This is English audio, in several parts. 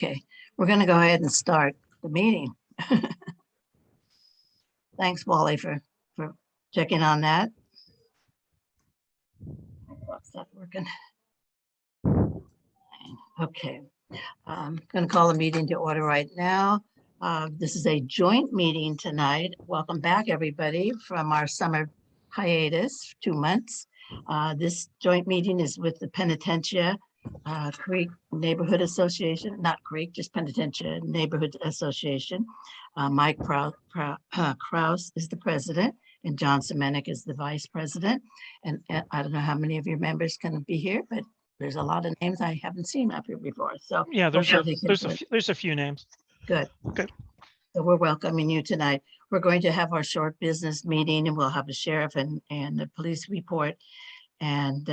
Okay, we're going to go ahead and start the meeting. Thanks, Wally, for checking on that. What's that working? Okay, I'm going to call the meeting to order right now. This is a joint meeting tonight. Welcome back, everybody, from our summer hiatus, 2 months. This joint meeting is with the Penitentiary Creek Neighborhood Association, not Creek, just Penitentiary Neighborhood Association. Mike Kraus is the president, and John Semenik is the vice president. And I don't know how many of your members can be here, but there's a lot of names I haven't seen up here before. So yeah, there's a few names. Good. Good. So we're welcoming you tonight. We're going to have our short business meeting, and we'll have a sheriff and the police report, and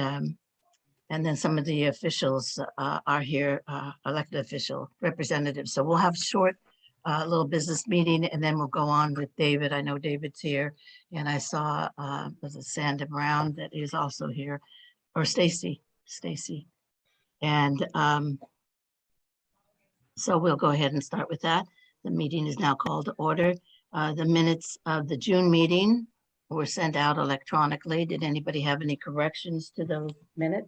then some of the officials are here, elected official representatives. So we'll have short little business meeting, and then we'll go on with David. I know David's here, and I saw was it Sandy Brown that is also here, or Stacy, and so we'll go ahead and start with that. The meeting is now called to order. The minutes of the June meeting were sent out electronically. Did anybody have any corrections to those minutes?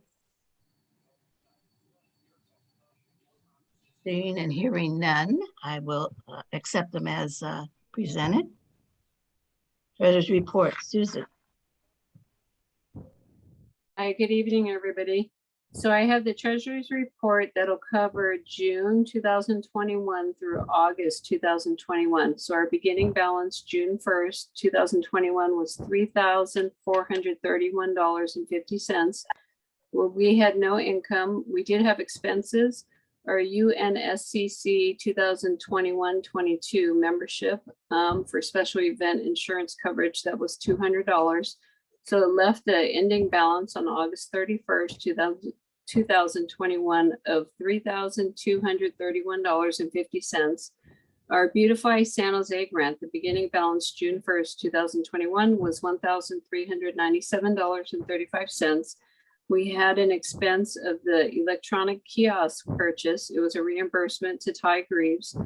Seeing and hearing none, I will accept them as presented. Treasurer's report, Susan. Hi, good evening, everybody. So I have the treasurer's report that'll cover June 2021 through August 2021. So our beginning balance June 1st, 2021 was $3,431.50. Well, we had no income. We did have expenses. Our UNSCC 2021-22 membership for special event insurance coverage, that was $200. So it left the ending balance on August 31st, 2021 of $3,231.50. Our Beautify San Jose grant, the beginning balance June 1st, 2021 was $1,397.35. We had an expense of the electronic kiosk purchase. It was a reimbursement to Ty Greaves.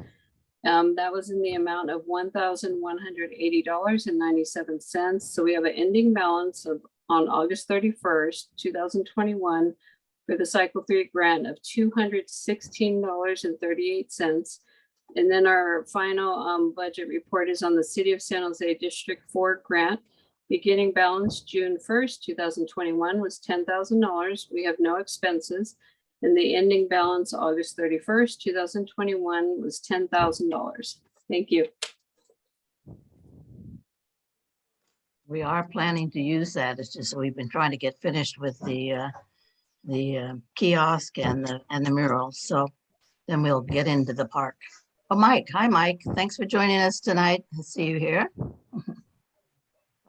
That was in the amount of $1,180.97. So we have an ending balance of on August 31st, 2021 for the Cycle 3 grant of $216.38. And then our final budget report is on the City of San Jose District 4 grant. Beginning balance June 1st, 2021 was $10,000. We have no expenses. And the ending balance August 31st, 2021 was $10,000. Thank you. We are planning to use that. It's just we've been trying to get finished with the kiosk and the murals. So then we'll get into the park. Oh, Mike. Hi, Mike. Thanks for joining us tonight. I see you here.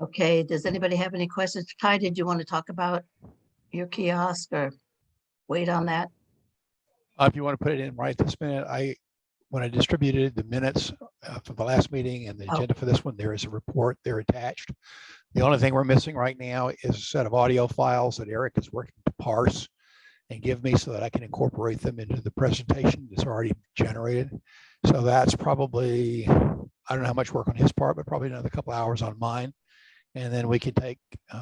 Okay. Does anybody have any questions? Ty, did you want to talk about your kiosk or wait on that? If you want to put it in right this minute, when I distributed the minutes for the last meeting and the agenda for this one, there is a report there attached. The only thing we're missing right now is a set of audio files that Eric is working to parse and give me so that I can incorporate them into the presentation that's already generated. So that's probably, I don't know how much work on his part, but probably another couple hours on mine. And then we can take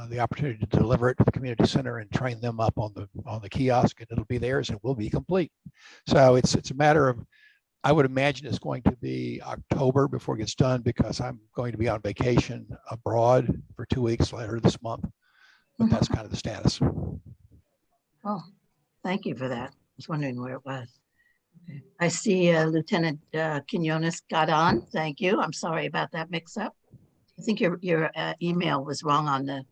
the opportunity to deliver it to the community center and train them up on the kiosk, and it'll be theirs and will be complete. So it's a matter of, I would imagine it's going to be October before it gets done, because I'm going to be on vacation abroad for 2 weeks later this month. But that's kind of the status. Oh, thank you for that. I was wondering where it was. Okay. I see Lieutenant Quinones got on. Thank you. I'm sorry about that mix up. I think your email was wrong on the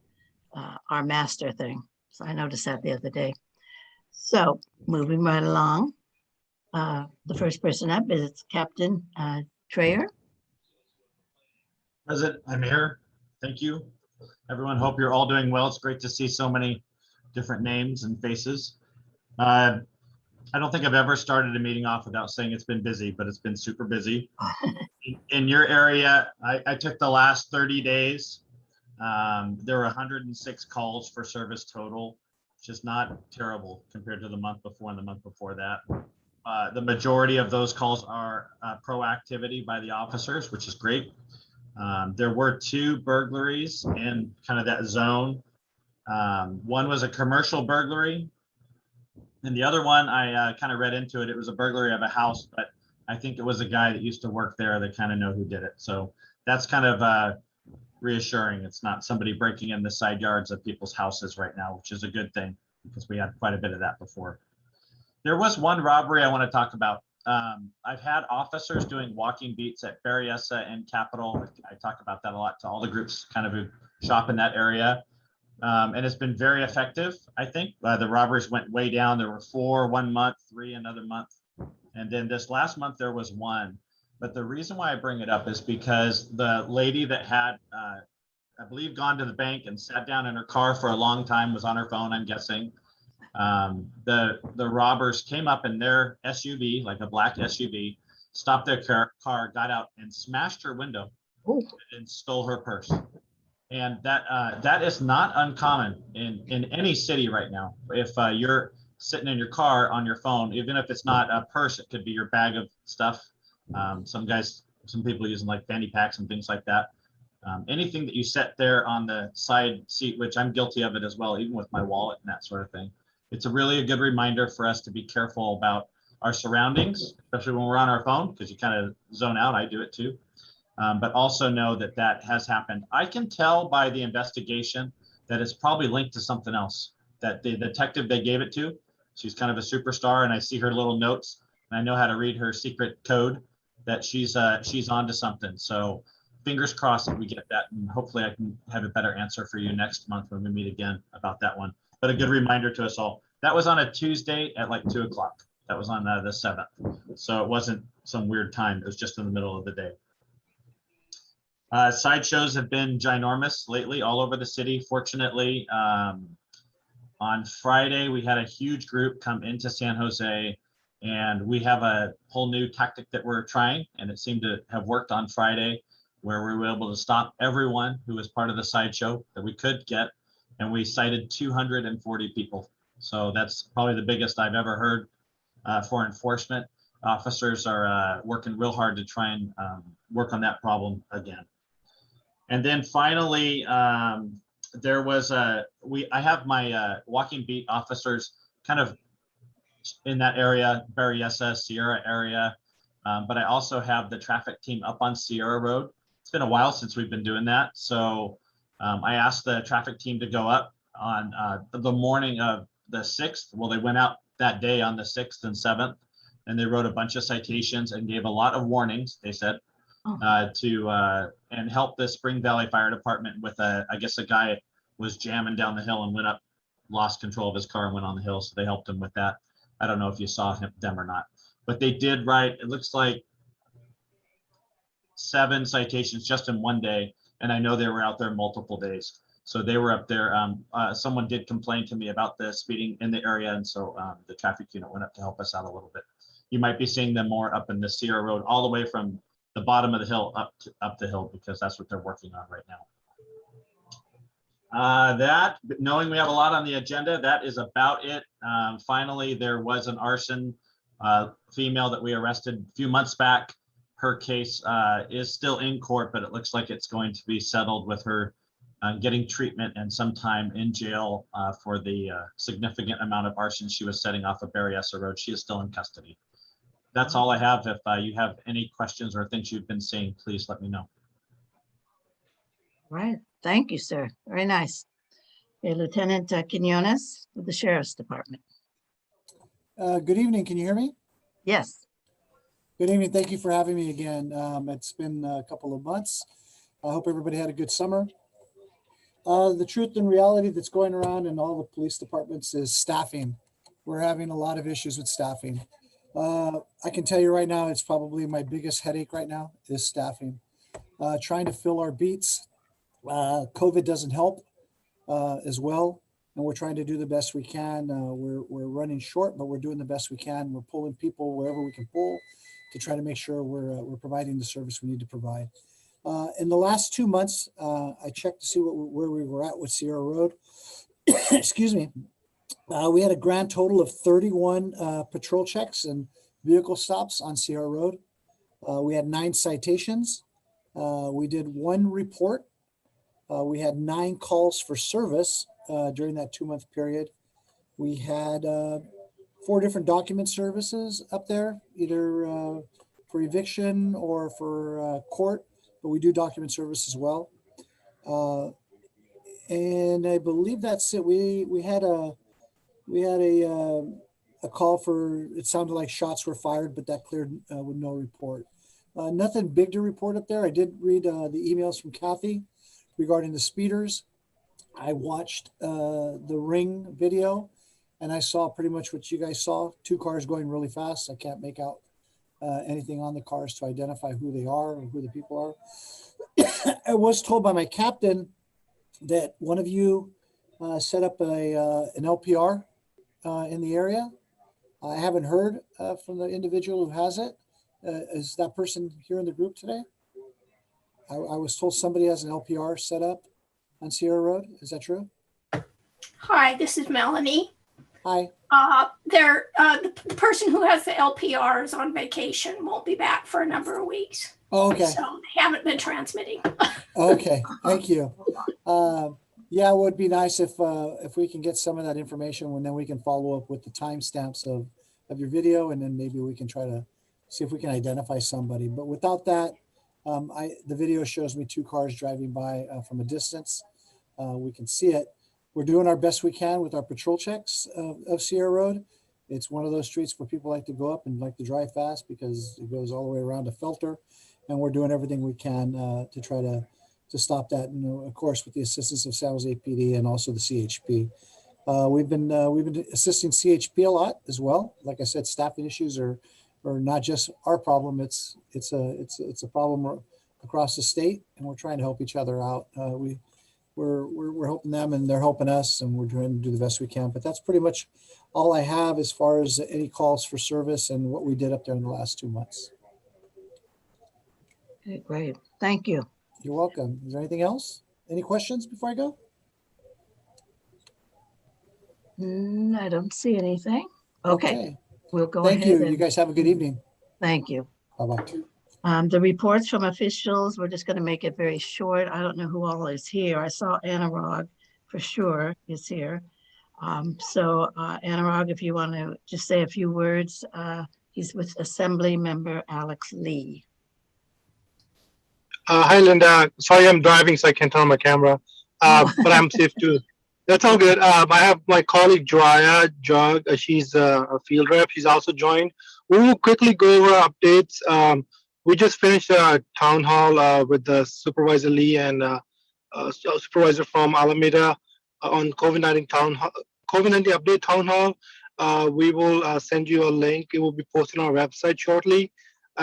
our master thing. So I noticed that the other day. So moving right along, the first person up is Captain Trayer. President, I'm here. Thank you. Everyone, hope you're all doing well. It's great to see so many different names and faces. I don't think I've ever started a meeting off without saying it's been busy, but it's been super busy. In your area, I took the last 30 days. There were 106 calls for service total, which is not terrible compared to the month before and the month before that. The majority of those calls are proactivity by the officers, which is great. There were 2 burglaries in kind of that zone. One was a commercial burglary, and the other one I kind of read into it. It was a burglary of a house, but I think it was a guy that used to work there that kind of know who did it. So that's kind of reassuring. It's not somebody breaking in the side yards of people's houses right now, which is a good thing because we had quite a bit of that before. There was one robbery I want to talk about. I've had officers doing walking beats at Berryessa and Capitol. I talk about that a lot to all the groups kind of who shop in that area. And it's been very effective, I think. The robberies went way down. There were 4 one month, 3 another month. And then this last month, there was 1. But the reason why I bring it up is because the lady that had, I believe, gone to the bank and sat down in her car for a long time, was on her phone, I'm guessing. The robbers came up in their SUV, like a black SUV, stopped their car, got out and smashed her window and stole her purse. And that is not uncommon in any city right now. If you're sitting in your car on your phone, even if it's not a purse, it could be your bag of stuff. Some people using like fanny packs and things like that. Anything that you set there on the side seat, which I'm guilty of it as well, even with my wallet and that sort of thing. It's really a good reminder for us to be careful about our surroundings, especially when we're on our phone, because you kind of zone out. I do it too. But also know that that has happened. I can tell by the investigation that it's probably linked to something else, that the detective they gave it to, she's kind of a superstar, and I see her little notes and I know how to read her secret code, that she's onto something. So fingers crossed that we get that, and hopefully I can have a better answer for you next month when we meet again about that one. But a good reminder to us all. That was on a Tuesday at like 2 o'clock. That was on the 7th. So it wasn't some weird time. It was just in the middle of the day. Sideshows have been ginormous lately all over the city. Fortunately, on Friday, we had a huge group come into San Jose, and we have a whole new tactic that we're trying, and it seemed to have worked on Friday, where we were able to stop everyone who was part of the sideshow that we could get, and we cited 240 people. So that's probably the biggest I've ever heard for enforcement. Officers are working real hard to try and work on that problem again. And then finally, there was I have my walking beat officers kind of in that area, Berryessa, Sierra area, but I also have the traffic team up on Sierra Road. It's been a while since we've been doing that. So I asked the traffic team to go up on the morning of the 6th. Well, they went out that day on the 6th and 7th, and they wrote a bunch of citations and gave a lot of warnings, they said, and help the Spring Valley Fire Department with I guess a guy was jamming down the hill and went up, lost control of his car and went on the hill. So they helped him with that. I don't know if you saw them or not, but they did write, it looks like 7 citations just in one day. And I know they were out there multiple days. So they were up there. Someone did complain to me about the speeding in the area. And so the traffic unit went up to help us out a little bit. You might be seeing them more up in the Sierra Road, all the way from the bottom of the hill up the hill, because that's what they're working on right now. Knowing we have a lot on the agenda, that is about it. Finally, there was an arson female that we arrested a few months back. Her case is still in court, but it looks like it's going to be settled with her getting treatment and some time in jail for the significant amount of arson she was setting off of Berryessa Road. She is still in custody. That's all I have. If you have any questions or things you've been seeing, please let me know. Right. Thank you, sir. Very nice. Okay, Lieutenant Quinones with the Sheriff's Department. Good evening. Can you hear me? Yes. Good evening. Thank you for having me again. It's been a couple of months. I hope everybody had a good summer. The truth and reality that's going around in all the police departments is staffing. We're having a lot of issues with staffing. I can tell you right now, it's probably my biggest headache right now is staffing. Trying to fill our beats. COVID doesn't help as well, and we're trying to do the best we can. We're running short, but we're doing the best we can. We're pulling people wherever we can pull to try to make sure we're providing the service we need to provide. In the last 2 months, I checked to see where we were at with Sierra Road. Excuse me. We had a grand total of 31 patrol checks and vehicle stops on Sierra Road. We had 9 citations. We did 1 report. We had 9 calls for service during that 2-month period. We had 4 different document services up there, either for eviction or for court, but we do document service as well. And I believe that's it. We had a call for, it sounded like shots were fired, but that cleared with no report. Nothing big to report up there. I did read the emails from Kathy regarding the speeders. I watched the Ring video and I saw pretty much what you guys saw. 2 cars going really fast. I can't make out anything on the cars to identify who they are or who the people are. I was told by my captain that one of you set up an LPR in the area. I haven't heard from the individual who has it. Is that person here in the group today? I was told somebody has an LPR set up on Sierra Road. Is that true? Hi, this is Melanie. Hi. The person who has the LPR is on vacation, won't be back for a number of weeks. Oh, okay. So they haven't been transmitting. Okay, thank you. Yeah, it would be nice if we can get some of that information, and then we can follow up with the timestamps of your video, and then maybe we can try to see if we can identify somebody. But without that, the video shows me 2 cars driving by from a distance. We can see it. We're doing our best we can with our patrol checks of Sierra Road. It's one of those streets where people like to go up and like to drive fast because it goes all the way around to Felter, and we're doing everything we can to try to stop that. And of course, with the assistance of San Jose PD and also the CHP. We've been assisting CHP a lot as well. Like I said, staffing issues are not just our problem. It's a problem across the state, and we're trying to help each other out. We're helping them, and they're helping us, and we're trying to do the best we can. But that's pretty much all I have as far as any calls for service and what we did up there in the last 2 months. Okay, great. Thank you. You're welcome. Is there anything else? Any questions before I go? I don't see anything. Okay, we'll go Thank ahead. you. You guys have a good evening. Thank you. Bye-bye. The reports from officials, we're just going to make it very short. I don't know who all is here. I saw Anurag for sure is here. Anurag, if you want to just say a few words, he's with Assembly Member Alex Lee. Hi, Linda. Sorry, I'm driving, so I can't turn on my camera, but I'm safe too. That's all good. I have my colleague, Jog. She's a field rep. She's also joined. We will quickly go over updates. We just finished a town hall with the Supervisor Lee and supervisor from Alameda on COVID-19 update town hall. We will send you a link. It will be posted on our website shortly.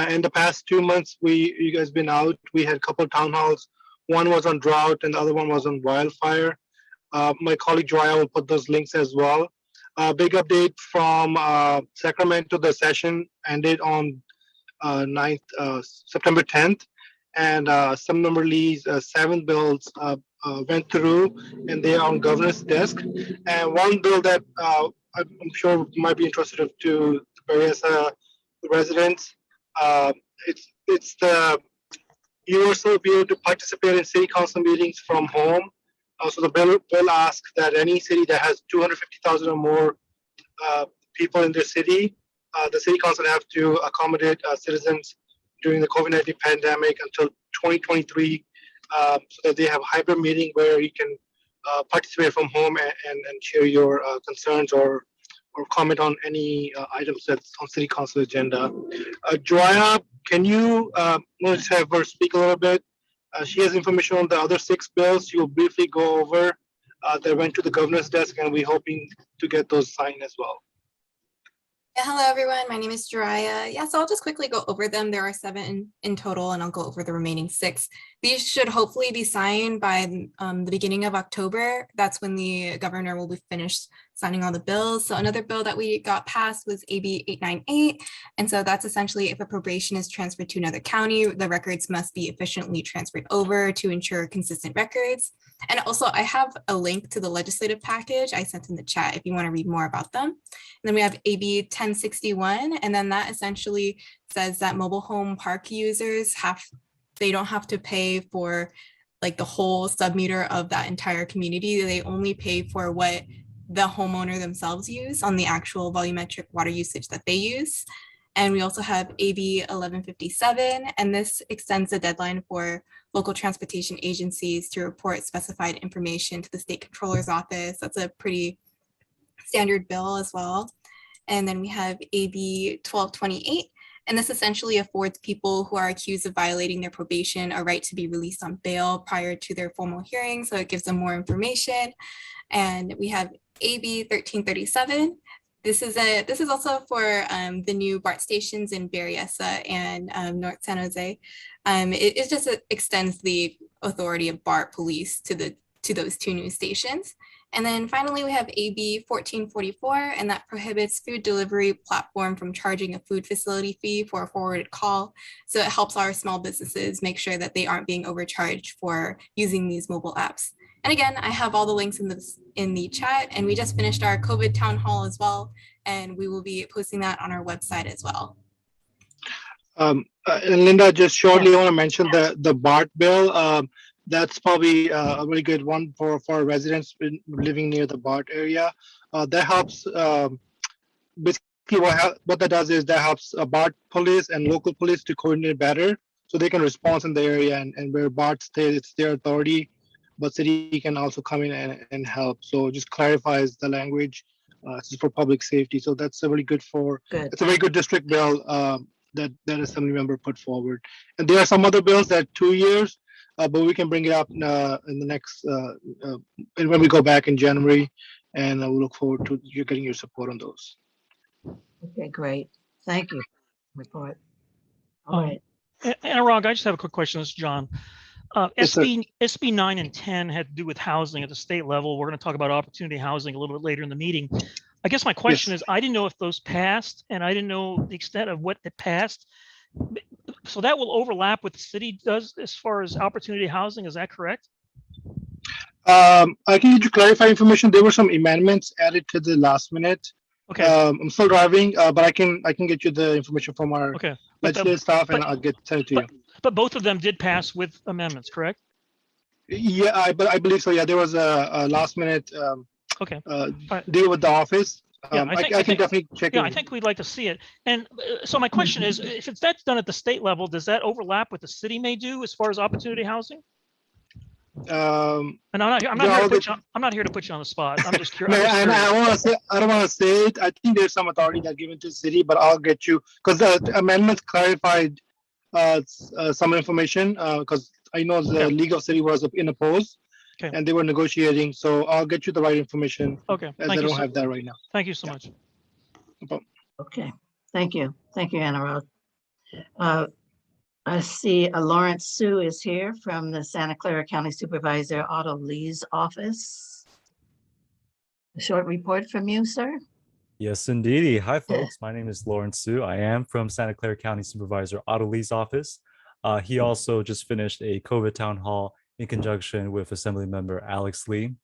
In the past 2 months, you guys been out. We had a couple of town halls. One was on drought, and the other one was on wildfire. My colleague Joya will put those links as well. Big update from Sacramento. The session ended on September 10th, and some number Lee's 7 bills went through, and they are on governor's desk. And one bill that I'm sure might be interested to various residents. It's the universal ability to participate in city council meetings from home. So the bill asks that any city that has 250,000 or more people in their city, the city council have to accommodate citizens during the COVID-19 pandemic until 2023, so that they have a hybrid meeting where you can participate from home and share your concerns or comment on any items that's on city council agenda. Joya, can you let's have her speak a little bit? She has information on the other 6 bills. She will briefly go over. They went to the governor's desk, and we're hoping to get those signed as well. Yeah, hello everyone, my name is Jiraiya. Yeah, so I'll just quickly go over them. There are 7 in total, and I'll go over the remaining 6. These should hopefully be signed by the beginning of October. That's when the governor will be finished signing all the bills. So another bill that we got passed was AB 898. And so that's essentially if appropriation is transferred to another county, the records must be efficiently transferred over to ensure consistent records. And also I have a link to the legislative package I sent in the chat if you want to read more about them. And then we have AB 1061, and then that essentially says that mobile home park users they don't have to pay for like the whole submeter of that entire community. They only pay for what the homeowner themselves use on the actual volumetric water usage that they use. And we also have AB 1157, and this extends the deadline for local transportation agencies to report specified information to the state controller's office. That's a pretty standard bill as well. And then we have AB 1228, and this essentially affords people who are accused of violating their probation a right to be released on bail prior to their formal hearing. So it gives them more information. And we have AB 1337. This is also for the new BART stations in Berryessa and North San Jose. It just extends the authority of BART police to those two new stations. And then finally, we have AB 1444, and that prohibits food delivery platform from charging a food facility fee for a forwarded call. So it helps our small businesses make sure that they aren't being overcharged for using these mobile apps. And again, I have all the links in the chat, and we just finished our COVID town hall as well, and we will be posting that on our website as well. And Linda, just shortly, I want to mention the BART bill. That's probably a really good one for residents living near the BART area. That helps. Basically, what that does is that helps BART police and local police to coordinate better, so they can respond in the area, and where BART stays, it's their authority, but city can also come in and help. So it just clarifies the language. This is for public safety. So that's a really good. It's a very good district bill that assembly member put forward. And there are some other bills that 2 years, but we can bring it up in the next, when we go back in January, and we look forward to you getting your support on those. Okay, great. Thank you. Report. All right. Anurag, I just have a quick question. This is John. Yes, sir. SB 9 and 10 had to do with housing at the state level. We're going to talk about opportunity housing a little bit later in the meeting. I guess my question is, I didn't know if those passed, and I didn't know the extent of what it passed. So that will overlap with the city does as far as opportunity housing. Is that correct? I can get you clarify information. There were some amendments added to the last minute. Okay. I'm still driving, but I can get you the information from our legislative staff, and I'll send it to you. But both of them did pass with amendments, correct? Yeah, I believe so. Yeah, there was a last minute deal with the office. I can definitely check. Yeah, I think we'd like to see it. And so my question is, if that's done at the state level, does that overlap with the city may do as far as opportunity housing? And I'm not here to put you on the spot. I'm just curious. I don't want to say it. I think there's some authority that given to the city, but I'll get you, because the amendments clarified some information, because I know the League of City was in oppose, and they were negotiating. So I'll get you the right information. Okay. As I don't have that right now. Thank you so much. Okay. Thank you. Thank you, Anurag. I see Lawrence Sue is here from the Santa Clara County Supervisor Otto Lee's office. A short report from you, sir. Yes, indeed. Hi, folks. My name is Lawrence Sue. I am from Santa Clara County Supervisor Otto Lee's office. He also just finished a COVID town hall in conjunction with Assembly Member Alex Lee.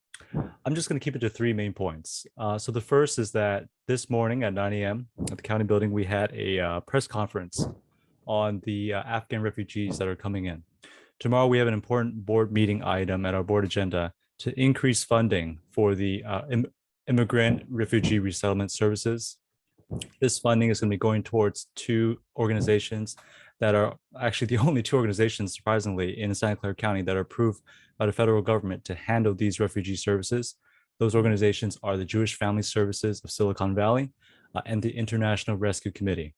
I'm just going to keep it to 3 main points. So the first is that this morning at 9 a.m. at the county building, we had a press conference on the Afghan refugees that are coming in. Tomorrow, we have an important board meeting item at our board agenda to increase funding for the immigrant refugee resettlement services. This funding is going to be going towards 2 organizations that are actually the only 2 organizations, surprisingly, in Santa Clara County that are approved by the federal government to handle these refugee services. Those organizations are the Jewish Family Services of Silicon Valley and the International Rescue Committee.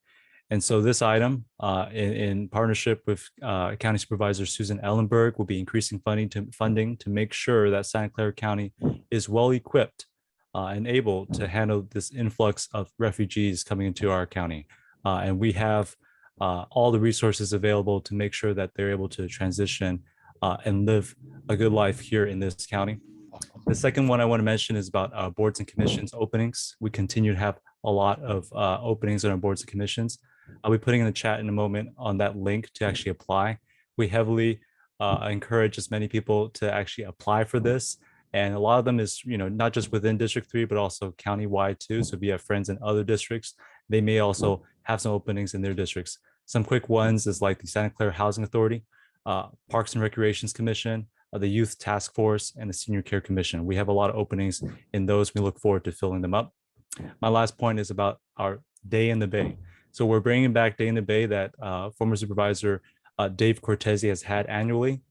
And so this item, in partnership with County Supervisor Susan Ellenberg, will be increasing funding to make sure that Santa Clara County is well equipped and able to handle this influx of refugees coming into our county. And we have all the resources available to make sure that they're able to transition and live a good life here in this county. The second one I want to mention is about boards and commissions openings. We continue to have a lot of openings on our boards and commissions. I'll be putting in the chat in a moment on that link to actually apply. We heavily encourage as many people to actually apply for this. And a lot of them is, not just within District 3, but also countywide too. So if you have friends in other districts, they may also have some openings in their districts. Some quick ones is like the Santa Clara Housing Authority, Parks and Recreations Commission, the Youth Task Force, and the Senior Care Commission. We have a lot of openings in those. We look forward to filling them up. My last point is about our Day in the Bay. So we're bringing back Day in the Bay that former Supervisor Dave Cortese has had annually.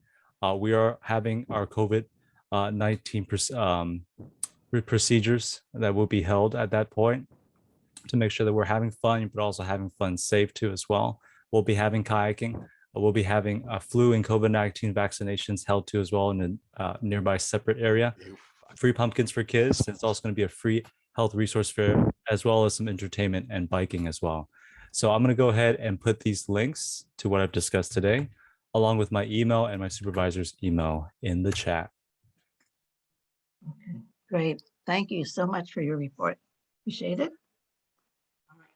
We are having our COVID-19 procedures that will be held at that point to make sure that we're having fun, but also having fun safe too as well. We'll be having kayaking. We'll be having flu and COVID-19 vaccinations held too as well in a nearby separate area. Free pumpkins for kids. It's also going to be a free health resource fair, as well as some entertainment and biking as well. So I'm going to go ahead and put these links to what I've discussed today, along with my email and my supervisor's email in the chat. Okay, great. Thank you so much for your report. Appreciate it. All right.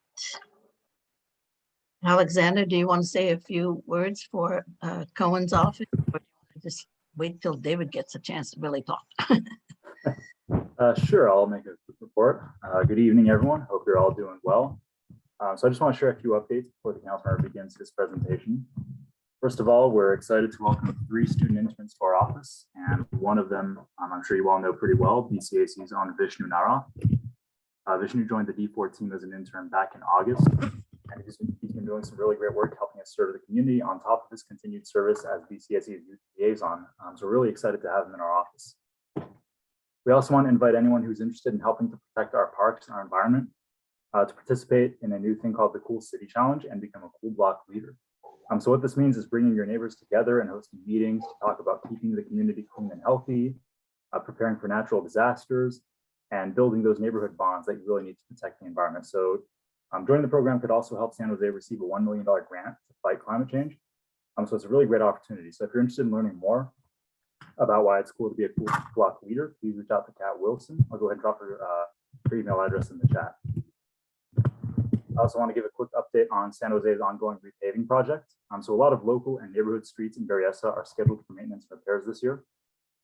Alexander, do you want to say a few words for Cohen's office? Or just wait till David gets a chance to really talk. Sure, I'll make a quick report. Good evening, everyone. Hope you're all doing well. So I just want to share a few updates before the council member begins his presentation. First of all, we're excited to welcome 3 student interns to our office, and one of them, I'm sure you all know pretty well, BCAC's on Vishnu Nara. Vishnu joined the D4 team as an intern back in August, and he's been doing some really great work helping us serve the community on top of his continued service as BCAC's youth liaison. So we're really excited to have him in our office. We also want to invite anyone who's interested in helping to protect our parks and our environment to participate in a new thing called the Cool City Challenge and become a cool block leader. So what this means is bringing your neighbors together and hosting meetings to talk about keeping the community clean and healthy, preparing for natural disasters, and building those neighborhood bonds that you really need to protect the environment. So joining the program could also help San Jose receive a $1 million grant to fight climate change. So it's a really great opportunity. So if you're interested in learning more about why it's cool to be a cool block leader, please reach out to Kat Wilson. I'll go ahead and drop her email address in the chat. I also want to give a quick update on San Jose's ongoing repaving project. So a lot of local and neighborhood streets in Berryessa are scheduled for maintenance and repairs this year.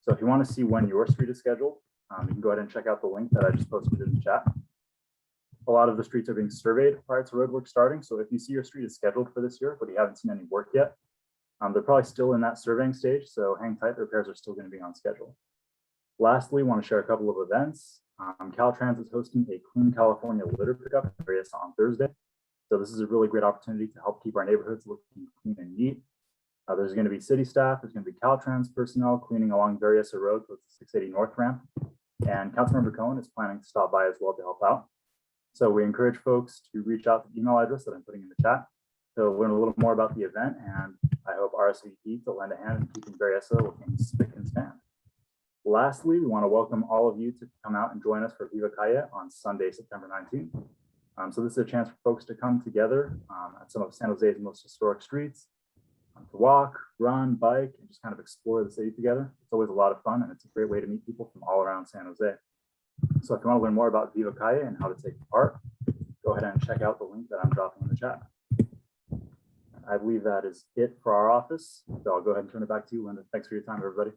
So if you want to see when your street is scheduled, you can go ahead and check out the link that I just posted in the chat. A lot of the streets are being surveyed prior to roadwork starting. So if you see your street is scheduled for this year, but you haven't seen any work yet, they're probably still in that surveying stage. So hang tight, the repairs are still going to be on schedule. Lastly, I want to share a couple of events. Caltrans is hosting a Clean California litter pickup in Berryessa on Thursday. So this is a really great opportunity to help keep our neighborhoods looking clean and neat. There's going to be city staff, there's going to be Caltrans personnel cleaning along Berryessa Road with the 680 North ramp. And Councilmember Cohen is planning to stop by as well to help out. So we encourage folks to reach out to the email address that I'm putting in the chat to learn a little more about the event. And I hope RSVP to lend a hand in keeping Berryessa looking spick and span. Lastly, we want to welcome all of you to come out and join us for Viva Calle on Sunday, September 19th. So this is a chance for folks to come together at some of San Jose's most historic streets, to walk, run, bike, and just kind of explore the city together. It's always a lot of fun, and it's a great way to meet people from all around San Jose. So if you want to learn more about Viva Calle and how to take part, go ahead and check out the link that I'm dropping in the chat. I believe that is it for our office. So I'll go ahead and turn it back to you, Linda. Thanks for your time, everybody.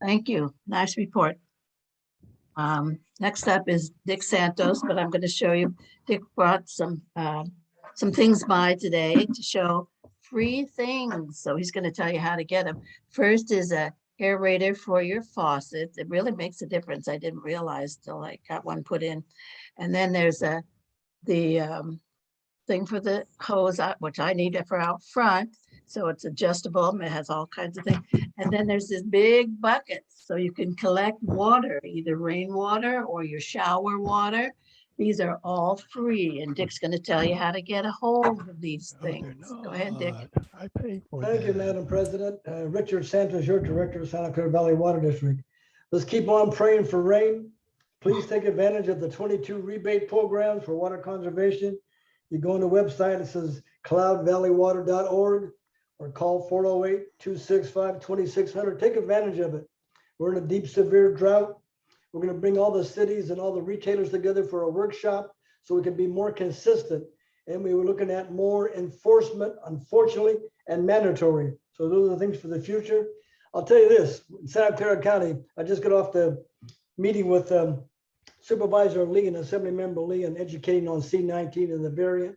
Thank you. Nice report. Next up is Dick Santos, but I'm going to show you, Dick brought some things by today to show free things. So he's going to tell you how to get them. First is a aerator for your faucet. It really makes a difference. I didn't realize till I got one put in. And then there's the thing for the hose, which I need it for out front. So it's adjustable. It has all kinds of things. And then there's this big bucket. So you can collect water, either rainwater or your shower water. These are all free. And Dick's going to tell you how to get a hold of these things. Go ahead, Dick. I pay for Thank you, Madam President. Richard Santos, your Director of Santa Clara Valley Water District. Let's keep on praying for rain. Please take advantage of the 22 rebate programs for water conservation. You go on the website, it says cloudvalleywater.org or call 408-265-2600. Take advantage of it. We're in a deep, severe drought. We're going to bring all the cities and all the retailers together for a workshop so we can be more consistent. And we were looking at more enforcement, unfortunately, and mandatory. So those are the things for the future. I'll tell you this, in Santa Clara County, I just got off the meeting with Supervisor Lee and Assembly Member Lee and educating on C-19 and the variant.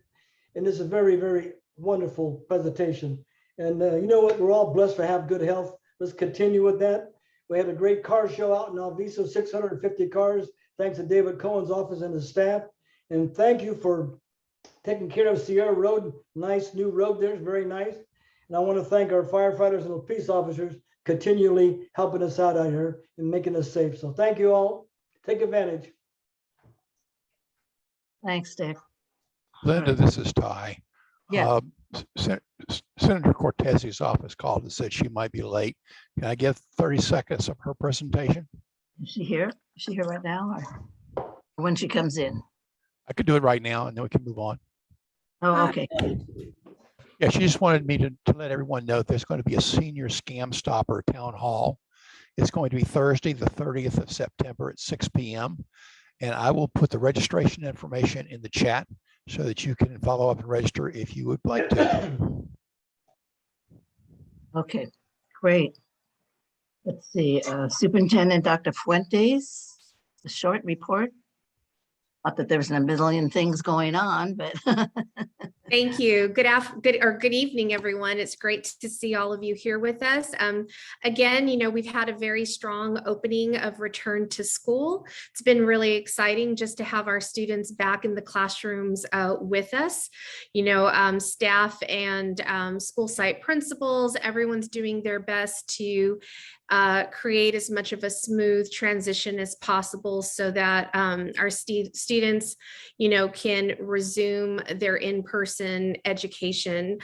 And it's a very, very wonderful presentation. And you know what? We're all blessed to have good health. Let's continue with that. We had a great car show out in Alviso, 650 cars, thanks to David Cohen's office and his staff. And thank you for taking care of Sierra Road. Nice new road there, it's very nice. And I want to thank our firefighters and the police officers continually helping us out here and making us safe. So thank you all. Take advantage. Thanks, Dick. Linda, this is Ty. Yeah. Senator Cortez's office called and said she might be late. Can I get 30 seconds of her presentation? Is she here? Is she here right now or when she comes in? I could do it right now and then we can move on. Oh, okay. Yeah, she just wanted me to let everyone know there's going to be a senior scam stopper town hall. It's going to be Thursday, the 30th of September at 6 p.m. And I will put the registration information in the chat so that you can follow up and register if you would like to. Okay, great. Let's see, Superintendent Dr. Fuentes, a short report. Not that there's a million things going on, but Thank you. Good evening, everyone. It's great to see all of you here with us. Again, you know, we've had a very strong opening of return to school. It's been really exciting just to have our students back in the classrooms with us. You know, staff and school site principals, everyone's doing their best to create as much of a smooth transition as possible so that our students, you know, can resume their in-person education.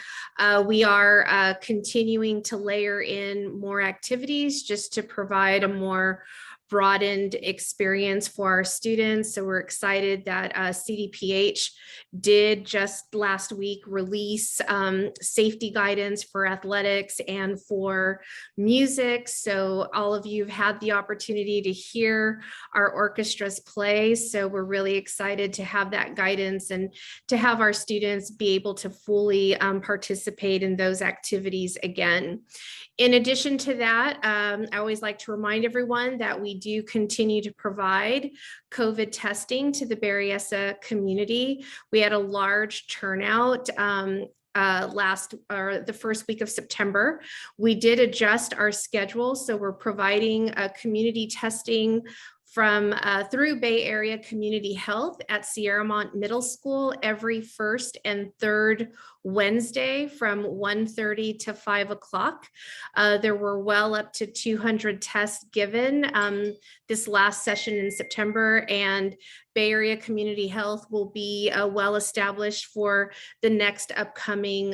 We are continuing to layer in more activities just to provide a more broadened experience for our students. So we're excited that CDPH did just last week release safety guidance for athletics and for music. So all of you have had the opportunity to hear our orchestras play. So we're really excited to have that guidance and to have our students be able to fully participate in those activities again. In addition to that, I always like to remind everyone that we do continue to provide COVID testing to the Berryessa community. We had a large turnout the first week of September. We did adjust our schedule, so we're providing community testing from through Bay Area Community Health at Sierramont Middle School every first and third Wednesday from 1:30 to 5 o'clock. There were well up to 200 tests given this last session in September, and Bay Area Community Health will be well established for the next upcoming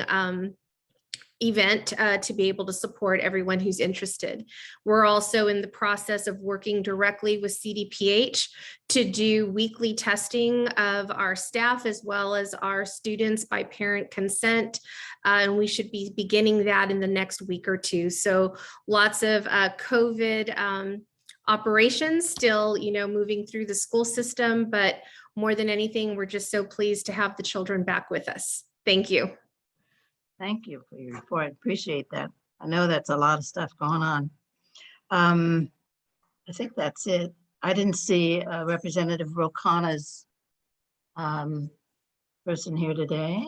event to be able to support everyone who's interested. We're also in the process of working directly with CDPH to do weekly testing of our staff as well as our students by parent consent. And we should be beginning that in the next week or two. So lots of COVID operations still, you know, moving through the school system, but more than anything, we're just so pleased to have the children back with us. Thank you. thank you for your report. Appreciate that. I know that's a lot of stuff going on. I think that's it. I didn't see Representative Rokana's person here today.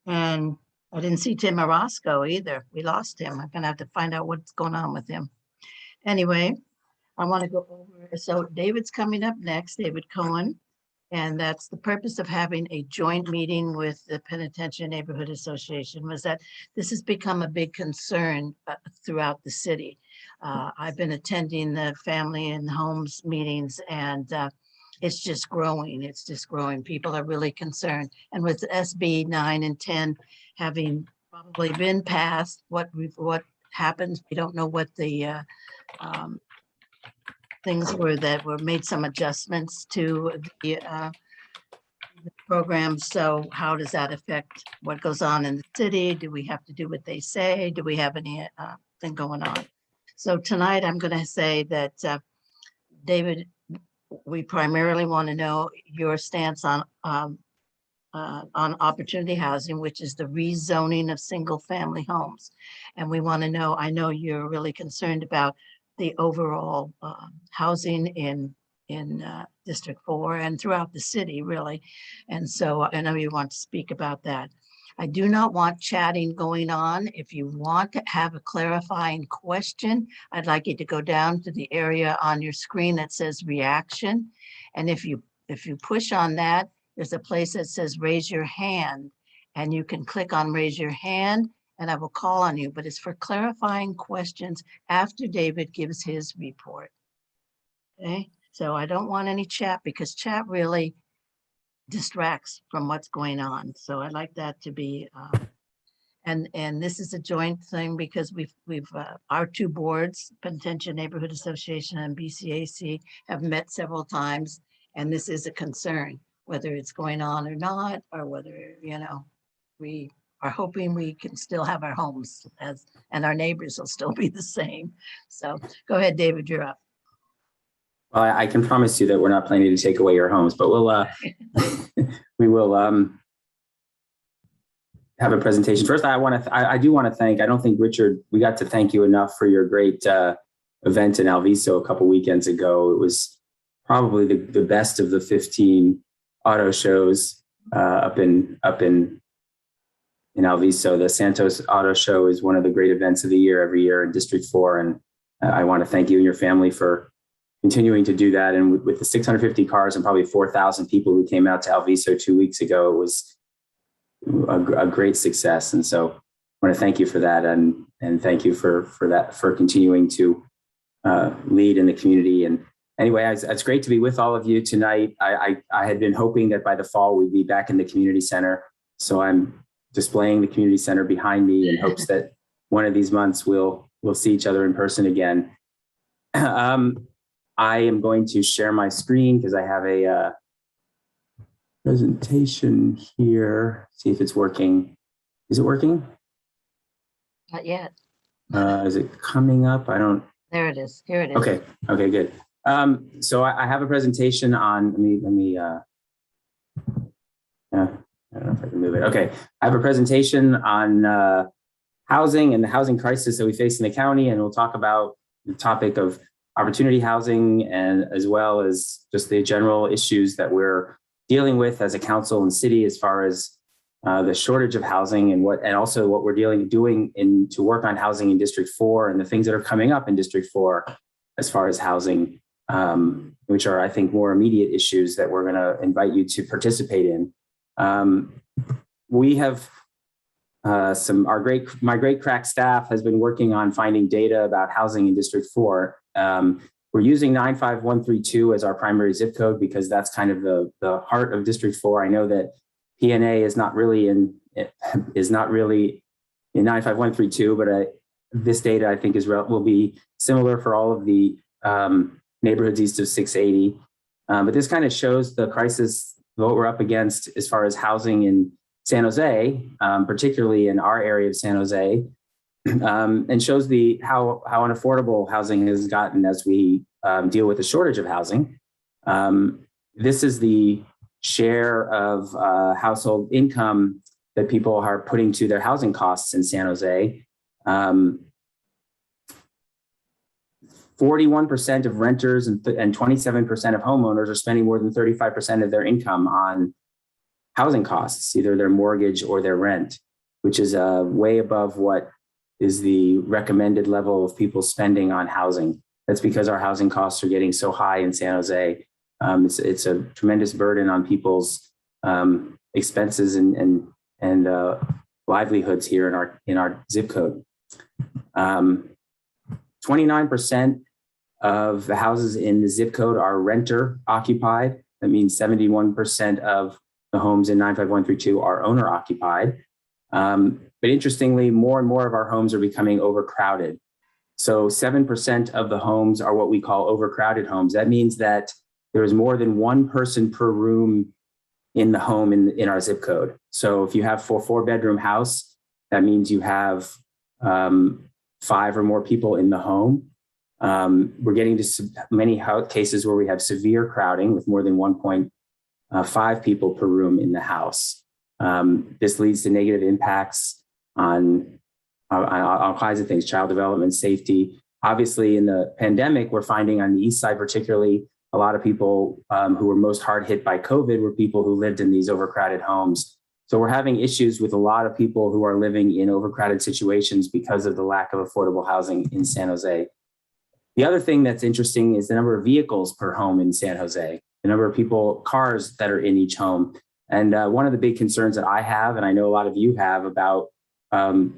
And I didn't see Tim Orozco either. We lost him. I'm gonna have to find out what's going on with him. Anyway, I want to go over, so David's coming up next, David Cohen. And that's the purpose of having a joint meeting with the Penitentiary Neighborhood Association, was that this has become a big concern throughout the city. I've been attending the family and homes meetings, and it's just growing. It's just growing. People are really concerned. And with SB 9 and 10 having probably been passed, what happens, we don't know what the things were that were made, some adjustments to the program. So how does that affect what goes on in the city? Do we have to do what they say? Do we have any thing going on? So tonight I'm going to say that David we primarily want to know your stance on opportunity housing, which is the rezoning of single-family homes. And we want to know, I know you're really concerned about the overall housing in District 4 and throughout the city, really. And so I know you want to speak about that. I do not want chatting going on. If you want to have a clarifying question, I'd like you to go down to the area on your screen that says reaction. And if you push on that, there's a place that says raise your hand, and you can click on raise your hand and I will call on you, but it's for clarifying questions after David gives his report. Okay, so I don't want any chat because chat really distracts from what's going on. So I'd like that to be, and this is a joint thing because we've our two boards, Penitentiary Neighborhood Association and BCAC, have met several times, and this is a concern, whether it's going on or not, or whether, we are hoping we can still have our homes and our neighbors will still be the same. So go ahead, David, you're up. Well, I can promise you that we're not planning to take away your homes, but we'll we will have a presentation. First, I do want to thank, I don't think, Richard, we got to thank you enough for your great event in Alviso a couple weekends ago. It was probably the best of the 15 auto shows up in Alviso. The Santos Auto Show is one of the great events of the year every year in District 4. And I want to thank you and your family for continuing to do that. And with the 650 cars and probably 4,000 people who came out to Alviso 2 weeks ago, it was a great success. And so I want to thank you for that. And thank you for continuing to lead in the community. And anyway, it's great to be with all of you tonight. I had been hoping that by the fall we'd be back in the community center. So I'm displaying the community center behind me in hopes that one of these months we'll see each other in person again. I am going to share my screen because I have a presentation here. See if it's working. Is it working? Not yet. Is it coming up? I don't. There it is. Here it is. Okay. Okay, good. So I have a presentation on, let me I don't know if I can move it. Okay. I have a presentation on housing and the housing crisis that we face in the county. And we'll talk about the topic of opportunity housing, and as well as just the general issues that we're dealing with as a council and city, as far as the shortage of housing and also what we're doing to work on housing in District 4 and the things that are coming up in District 4 as far as housing, which are, I think, more immediate issues that we're going to invite you to participate in. We have my great crack staff has been working on finding data about housing in District 4. We're using 95132 as our primary zip code because that's kind of the heart of District 4. I know that PNA is not really in 95132, but this data I think will be similar for all of the neighborhoods east of 680. But this kind of shows the crisis, what we're up against as far as housing in San Jose, particularly in our area of San Jose, and shows how unaffordable housing has gotten as we deal with the shortage of housing. This is the share of household income that people are putting to their housing costs in San Jose. 41% of renters and 27% of homeowners are spending more than 35% of their income on housing costs, either their mortgage or their rent, which is way above what is the recommended level of people spending on housing. That's because our housing costs are getting so high in San Jose. It's a tremendous burden on people's expenses and livelihoods here in our zip code. 29% of the houses in the zip code are renter occupied. That means 71% of the homes in 95132 are owner occupied. But interestingly, more and more of our homes are becoming overcrowded. So 7% of the homes are what we call overcrowded homes. That means that there is more than one person per room in the home in our zip code. So if you have a 4-bedroom house, that means you have 5 or more people in the home. We're getting to many cases where we have severe crowding with more than 1.5 people per room in the house. This leads to negative impacts on all kinds of things, child development, safety. Obviously, in the pandemic, we're finding on the east side, particularly, a lot of people who were most hard hit by COVID were people who lived in these overcrowded homes. So we're having issues with a lot of people who are living in overcrowded situations because of the lack of affordable housing in San Jose. The other thing that's interesting is the number of vehicles per home in San Jose, the number of cars that are in each home. And one of the big concerns that I have, and I know a lot of you have about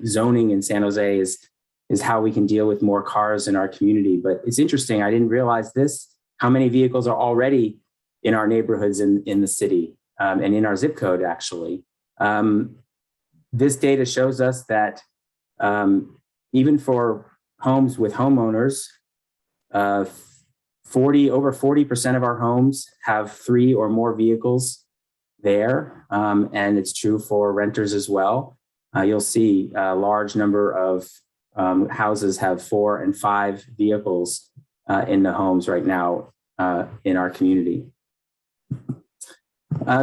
zoning in San Jose is how we can deal with more cars in our community. But it's interesting, I didn't realize this, how many vehicles are already in our neighborhoods in the city and in our zip code, actually. This data shows us that even for homes with homeowners, over 40% of our homes have 3 or more vehicles there. And it's true for renters as well. You'll see a large number of houses have 4 and 5 vehicles in the homes right now in our community.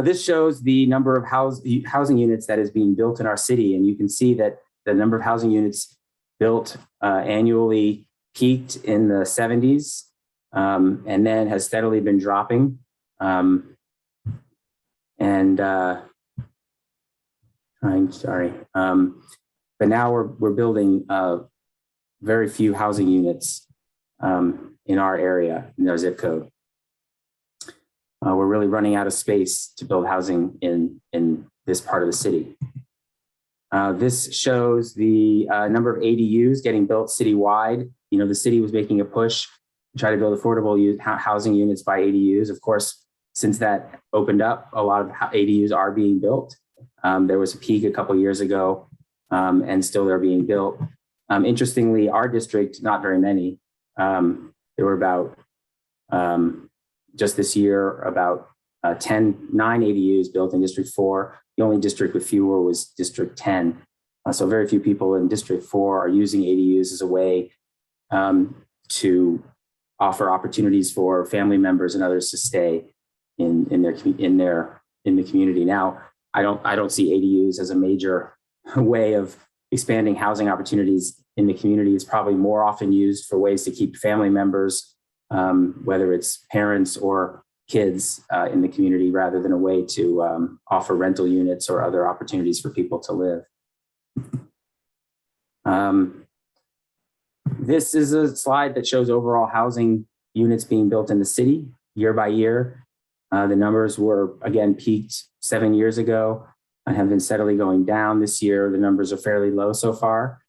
This shows the number of housing units that is being built in our city. And you can see that the number of housing units built annually peaked in the 70s and then has steadily been dropping. But now we're building very few housing units in our area, in our zip code. We're really running out of space to build housing in this part of the city. This shows the number of ADUs getting built citywide. You know, the city was making a push to try to build affordable housing units by ADUs. Of course, since that opened up, a lot of ADUs are being built. There was a peak a couple of years ago, and still they're being built. Interestingly, our district, not very many. There were about, just this year, about 9 ADUs built in District 4. The only district with fewer was District 10. So very few people in District 4 are using ADUs as a way to offer opportunities for family members and others to stay in the community. Now, I don't see ADUs as a major way of expanding housing opportunities in the community. It's probably more often used for ways to keep family members, whether it's parents or kids in the community, rather than a way to offer rental units or other opportunities for people to live. This is a slide that shows overall housing units being built in the city year by year. The numbers were, again, peaked 7 years ago and have been steadily going down. This year, the numbers are fairly low so far.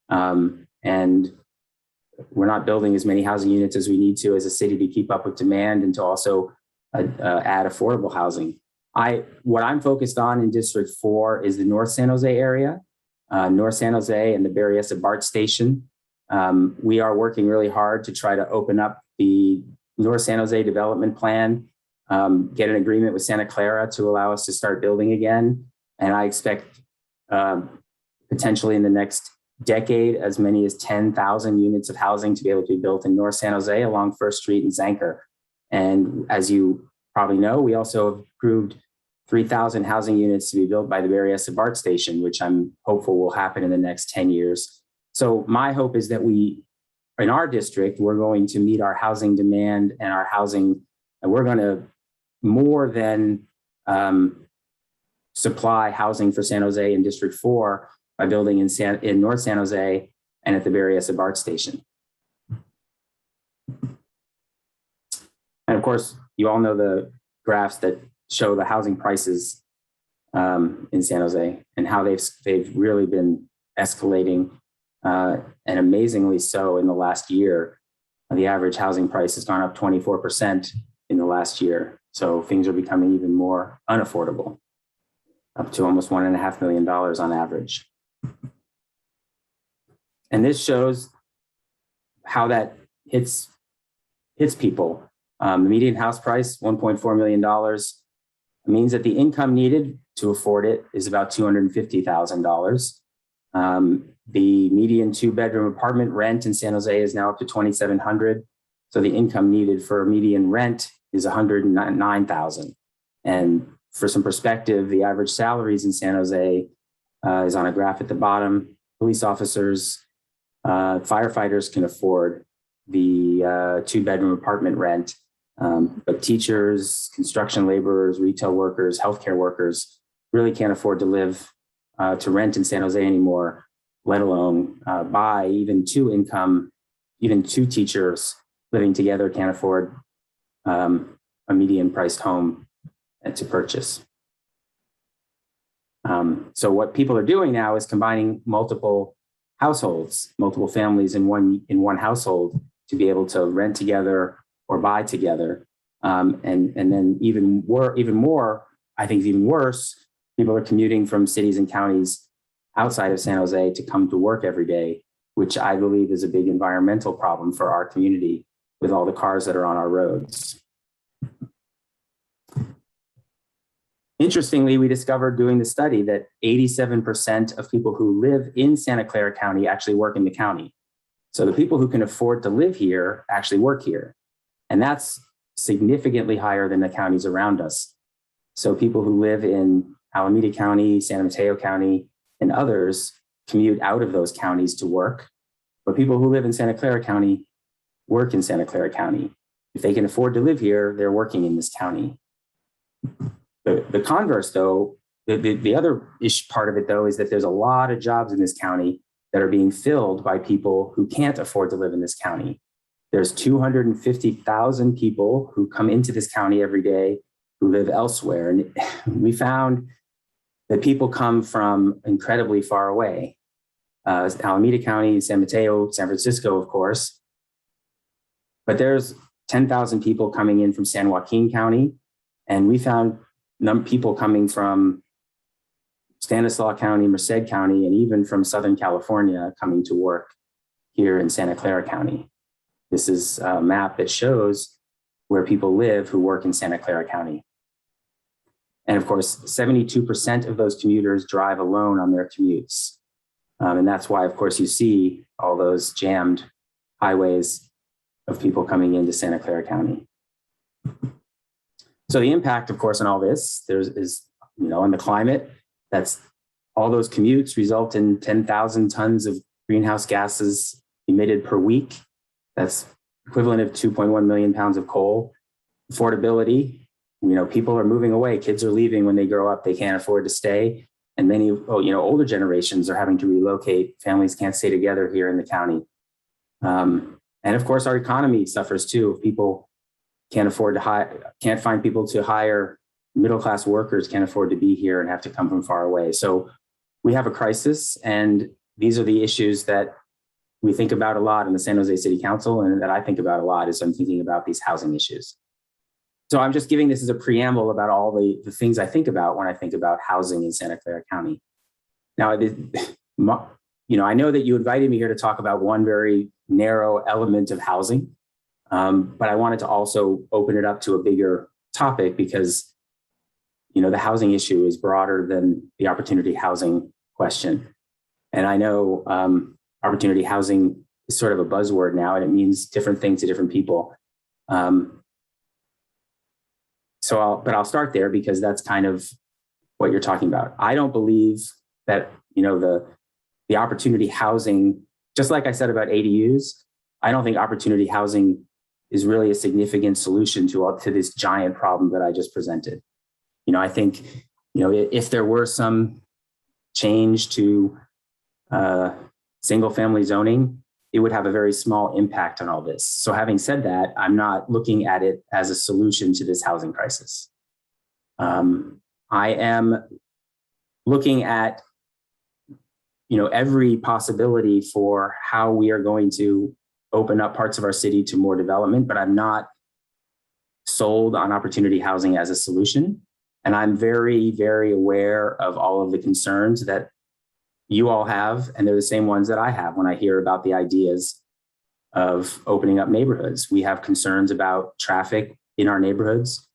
And we're not building as many housing units as we need to as a city to keep up with demand and to also add affordable housing. What I'm focused on in District 4 is the North San Jose area, North San Jose and the Berryessa BART station. We are working really hard to try to open up the North San Jose development plan, get an agreement with Santa Clara to allow us to start building again. And I expect potentially in the next decade, as many as 10,000 units of housing to be able to be built in North San Jose along First Street and Zanker. And as you probably know, we also have approved 3,000 housing units to be built by the Berryessa BART station, which I'm hopeful will happen in the next 10 years. So my hope is that in our district, we're going to meet our housing demand and our housing, and we're going to more than supply housing for San Jose in District 4 by building in North San Jose and at the Berryessa BART station. And of course, you all know the graphs that show the housing prices in San Jose and how they've really been escalating, and amazingly so in the last year. The average housing price has gone up 24% in the last year. So things are becoming even more unaffordable, up to almost $1.5 million on average. And this shows how that hits people. The median house price, $1.4 million, means that the income needed to afford it is about $250,000. The median 2-bedroom apartment rent in San Jose is now up to $2,700. So the income needed for median rent is $109,000. And for some perspective, the average salaries in San Jose is on a graph at the bottom. Police officers, firefighters can afford the 2-bedroom apartment rent, but teachers, construction laborers, retail workers, healthcare workers really can't afford to live to rent in San Jose anymore, let alone buy. Even two teachers living together can't afford a median priced home to purchase. So what people are doing now is combining multiple households, multiple families in one household to be able to rent together or buy together. And then even more, I think even worse, people are commuting from cities and counties outside of San Jose to come to work every day, which I believe is a big environmental problem for our community with all the cars that are on our roads. Interestingly, we discovered doing the study that 87% of people who live in Santa Clara County actually work in the county. So the people who can afford to live here actually work here. And that's significantly higher than the counties around us. So people who live in Alameda County, San Mateo County, and others commute out of those counties to work. But people who live in Santa Clara County work in Santa Clara County. If they can afford to live here, they're working in this county. The converse, though, the other part of it, though, is that there's a lot of jobs in this county that are being filled by people who can't afford to live in this county. There's 250,000 people who come into this county every day who live elsewhere. And we found that people come from incredibly far away. Alameda County, San Mateo, San Francisco, of course. But there's 10,000 people coming in from San Joaquin County. And we found people coming from Stanislaus County, Merced County, and even from Southern California coming to work here in Santa Clara County. This is a map that shows where people live who work in Santa Clara County. And of course, 72% of those commuters drive alone on their commutes. And that's why, of course, you see all those jammed highways of people coming into Santa Clara County. So the impact, of course, on all this, on the climate, that's all those commutes result in 10,000 tons of greenhouse gases emitted per week. That's equivalent of 2.1 million pounds of coal. Affordability, people are moving away. Kids are leaving when they grow up. They can't afford to stay. And many, older generations are having to relocate. Families can't stay together here in the county. And of course, our economy suffers too. If people can't find people to hire, middle-class workers can't afford to be here and have to come from far away. So we have a crisis, and these are the issues that we think about a lot in the San Jose City Council, and that I think about a lot as I'm thinking about these housing issues. So I'm just giving this as a preamble about all the things I think about when I think about housing in Santa Clara County. Now, I know that you invited me here to talk about one very narrow element of housing, but I wanted to also open it up to a bigger topic because, the housing issue is broader than the opportunity housing question. And I know opportunity housing is sort of a buzzword now, and it means different things to different people. But I'll start there because that's kind of what you're talking about. I don't believe that, the opportunity housing, just like I said about ADUs, I don't think opportunity housing is really a significant solution to this giant problem that I just presented. I think, if there were some change to single family zoning, it would have a very small impact on all this. So having said that, I'm not looking at it as a solution to this housing crisis. I am looking at, every possibility for how we are going to open up parts of our city to more development, but I'm not sold on opportunity housing as a solution. And I'm very, very aware of all of the concerns that you all have, and they're the same ones that I have when I hear about the ideas of opening up neighborhoods. We have concerns about traffic in our neighborhoods.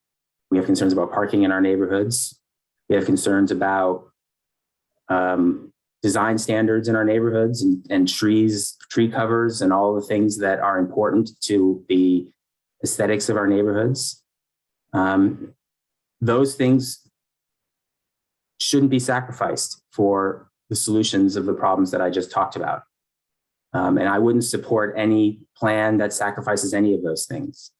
We have concerns about parking in our neighborhoods. We have concerns about design standards in our neighborhoods and tree covers and all the things that are important to the aesthetics of our neighborhoods. Those things shouldn't be sacrificed for the solutions of the problems that I just talked about. And I wouldn't support any plan that sacrifices any of those things.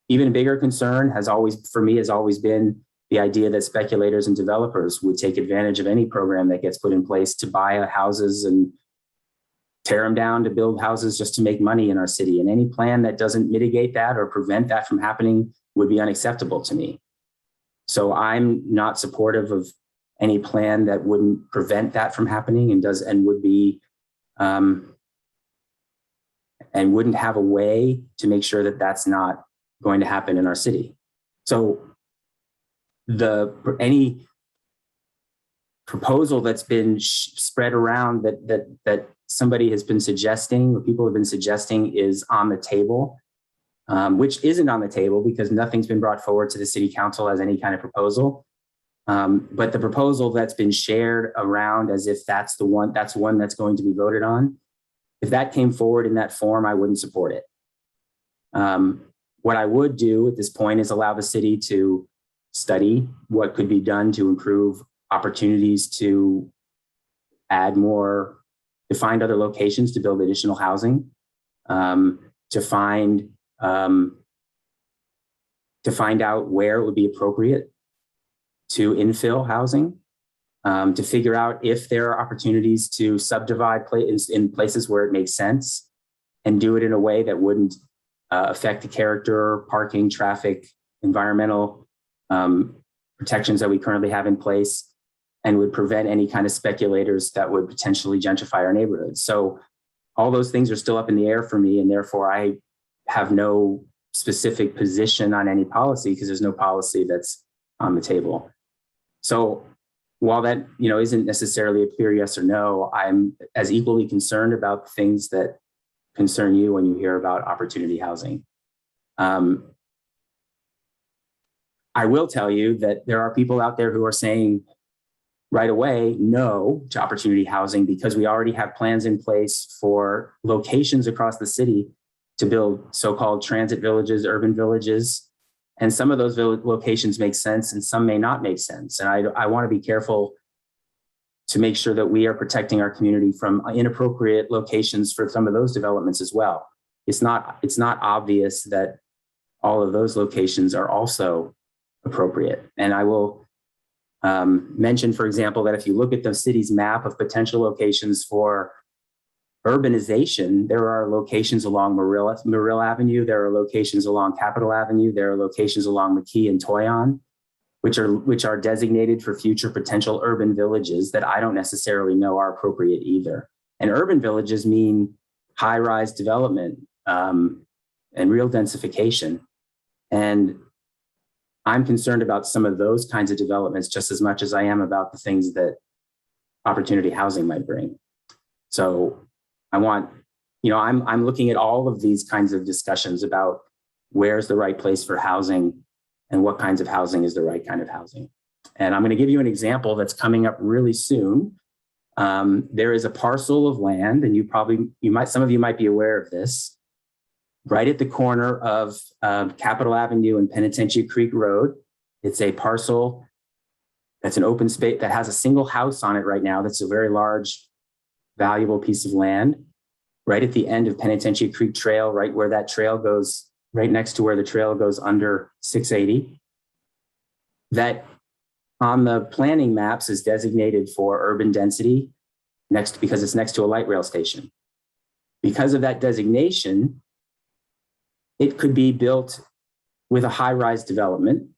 Even a bigger concern has always been the idea that speculators and developers would take advantage of any program that gets put in place to buy houses and tear them down to build houses just to make money in our city. And any plan that doesn't mitigate that or prevent that from happening would be unacceptable to me. So I'm not supportive of any plan that wouldn't prevent that from happening and wouldn't have a way to make sure that that's not going to happen in our city. So any proposal that's been spread around that somebody has been suggesting or people have been suggesting is on the table, which isn't on the table because nothing's been brought forward to the city council as any kind of proposal. But the proposal that's been shared around as if that's one that's going to be voted on, if that came forward in that form, I wouldn't support it. What I would do at this point is allow the city to study what could be done to improve opportunities to add more, to find other locations to build additional housing, to find out where it would be appropriate to infill housing, to figure out if there are opportunities to subdivide in places where it makes sense and do it in a way that wouldn't affect the character, parking, traffic, environmental protections that we currently have in place and would prevent any kind of speculators that would potentially gentrify our neighborhoods. So all those things are still up in the air for me, and therefore I have no specific position on any policy because there's no policy that's on the table. So while that isn't necessarily a clear yes or no, I'm as equally concerned about things that concern you when you hear about opportunity housing. I will tell you that there are people out there who are saying right away no to opportunity housing because we already have plans in place for locations across the city to build so-called transit villages, urban villages. And some of those locations make sense and some may not make sense. And I want to be careful to make sure that we are protecting our community from inappropriate locations for some of those developments as well. It's not obvious that all of those locations are also appropriate. And I will mention, for example, that if you look at the city's map of potential locations for urbanization, there are locations along Murill Avenue, there are locations along Capitol Avenue, there are locations along McKee and Toyon, which are designated for future potential urban villages that I don't necessarily know are appropriate either. And urban villages mean high-rise development and real densification. And I'm concerned about some of those kinds of developments just as much as I am about the things that opportunity housing might bring. So I'm looking at all of these kinds of discussions about where's the right place for housing and what kinds of housing is the right kind of housing. And I'm going to give you an example that's coming up really soon. There is a parcel of land, and some of you might be aware of this, right at the corner of Capitol Avenue and Penitentiary Creek Road. It's a parcel that's an open space that has a single house on it right now. That's a very large, valuable piece of land right at the end of Penitentiary Creek Trail, right where that trail goes, right next to where the trail goes under 680. That on the planning maps is designated for urban density because it's next to a light rail station. Because of that designation, it could be built with a high-rise development,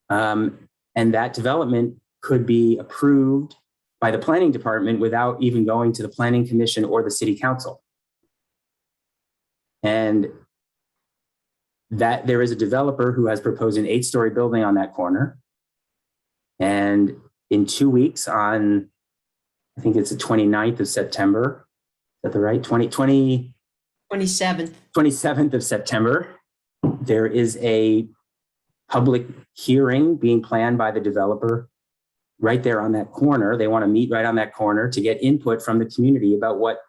and that development could be approved by the planning department without even going to the planning commission or the city council. And that there is a developer who has proposed an 8-story building on that corner. And in 2 weeks I think it's the 29th of September, is that the right? 27th of September, there is a public hearing being planned by the developer right there on that corner. They want to meet right on that corner to get input from the community about what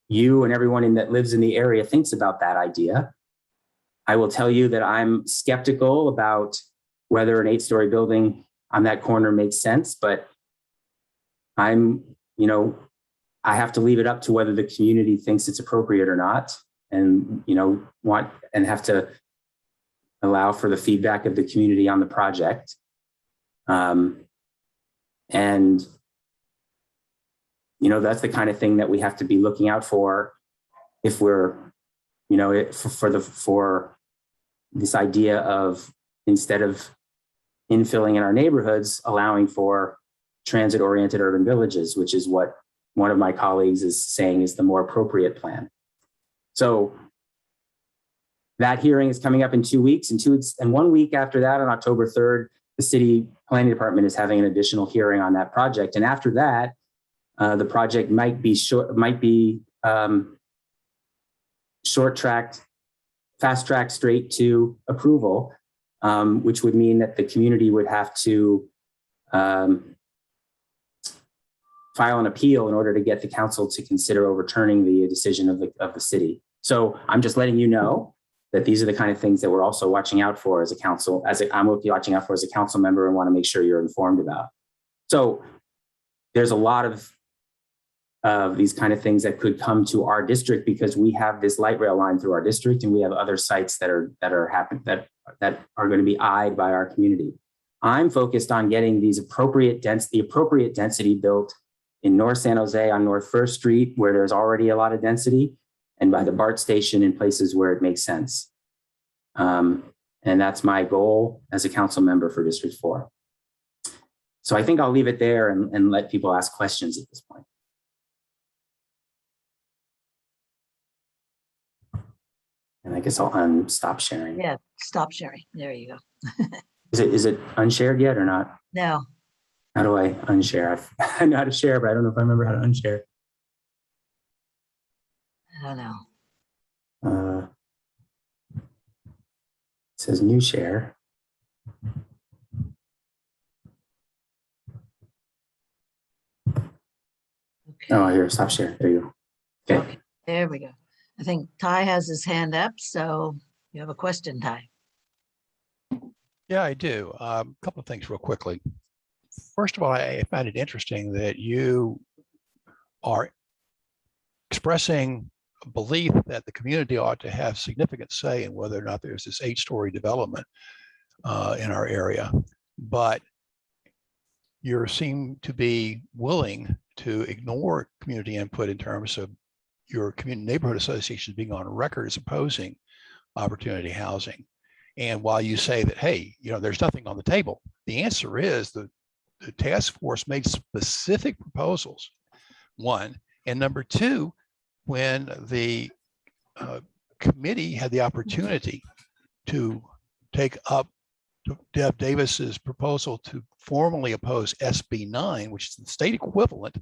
you and everyone that lives in the area thinks about that idea. I will tell you that I'm skeptical about whether an 8-story building on that corner makes sense, but I have to leave it up to whether the community thinks it's appropriate or not, and, have to allow for the feedback of the community on the project. That's the kind of thing that we have to be looking out for if we're, for this idea of, instead of infilling in our neighborhoods, allowing for transit-oriented urban villages, which is what one of my colleagues is saying is the more appropriate plan. So that hearing is coming up in 2 weeks, and 1 week after that, on October 3rd, the city planning department is having an additional hearing on that project. And after that, the project might be short-tracked, fast-tracked straight to approval, which would mean that the community would have to file an appeal in order to get the council to consider overturning the decision of the city. So I'm just letting you know that these are the kind of things that we're also watching out for as a council, I'm watching out for as a council member, and want to make sure you're informed about. So there's a lot of these kind of things that could come to our district, because we have this light rail line through our district, and we have other sites that are going to be eyed by our community. I'm focused on getting the appropriate density built in North San Jose on North First Street, where there's already a lot of density, and by the BART station in places where it makes sense. And that's my goal as a council member for District 4. So I think I'll leave it there and let people ask questions at this point. And I guess I'll stop sharing. Yeah, stop sharing. There you go. Is it unshared yet or not? No. How do I unshare? I know how to share, but I don't know if I remember how to unshare. I don't know. It says new share. Okay. Oh, here, stop share. There you go. Okay. There we go. I think Ty has his hand up, so you have a question, Ty. Yeah, I do. A couple of things real quickly. First of all, I find it interesting that you are expressing a belief that the community ought to have significant say in whether or not there's this 8-story development in our area, but you seem to be willing to ignore community input in terms of your community neighborhood associations being on record as opposing opportunity housing. And while you say that, hey, there's nothing on the table, the answer is the task force made specific proposals, one, and number two, when the committee had the opportunity to take up Deb Davis's proposal to formally oppose SB 9, which is the state equivalent,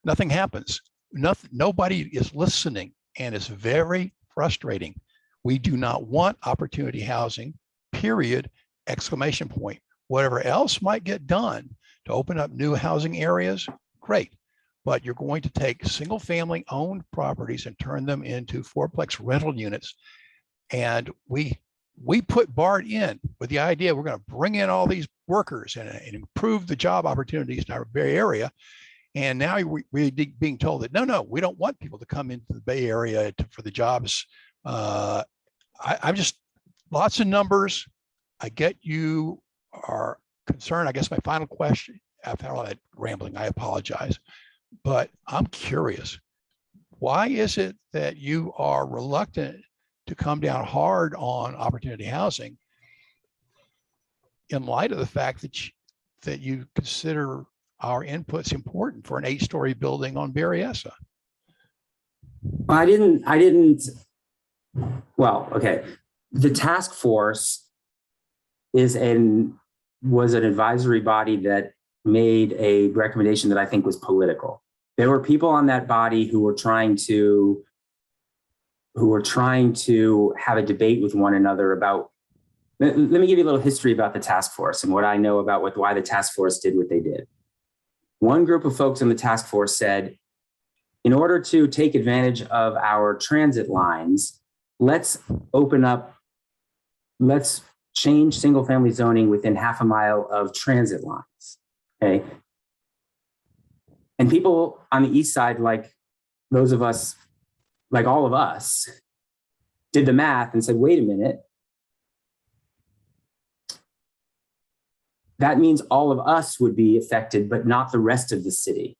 nothing happens. Nobody is listening, and it's very frustrating. We do not want opportunity housing, period, exclamation point. Whatever else might get done to open up new housing areas, great. But you're going to take single family owned properties and turn them into fourplex rental units. And we put BART in with the idea we're going to bring in all these workers and improve the job opportunities in our Bay Area. And now we're being told that, no, we don't want people to come into the Bay Area for the jobs. I'm just, lots of numbers. I get you are concerned. I guess my final question, after all that rambling, I apologize, but I'm curious. Why is it that you are reluctant to come down hard on opportunity housing in light of the fact that you consider our inputs important for an 8-story building on Berryessa? Well, well, okay. The task force was an advisory body that made a recommendation that I think was political. There were people on that body who were trying to have a debate with one another about Let me give you a little history about the task force and what I know about why the task force did what they did. One group of folks in the task force said, in order to take advantage of our transit lines, let's change single family zoning within half a mile of transit lines, okay? And people on the east side, like those of us, like all of us, did the math and said, wait a minute, that means all of us would be affected, but not the rest of the city.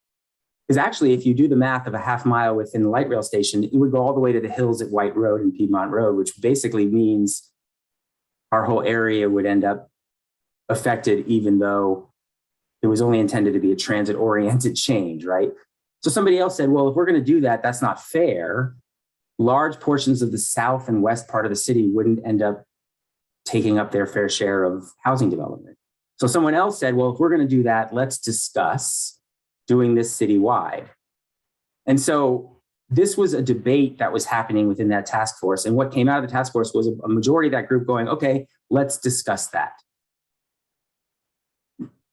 Because actually, if you do the math of a half mile within the light rail station, it would go all the way to the hills at White Road and Piedmont Road, which basically means our whole area would end up affected, even though it was only intended to be a transit-oriented change, right? So somebody else said, well, if we're going to do that, that's not fair. Large portions of the south and west part of the city wouldn't end up taking up their fair share of housing development. So someone else said, well, if we're going to do that, let's discuss doing this citywide. And so this was a debate that was happening within that task force. And what came out of the task force was a majority of that group going, okay, let's discuss that.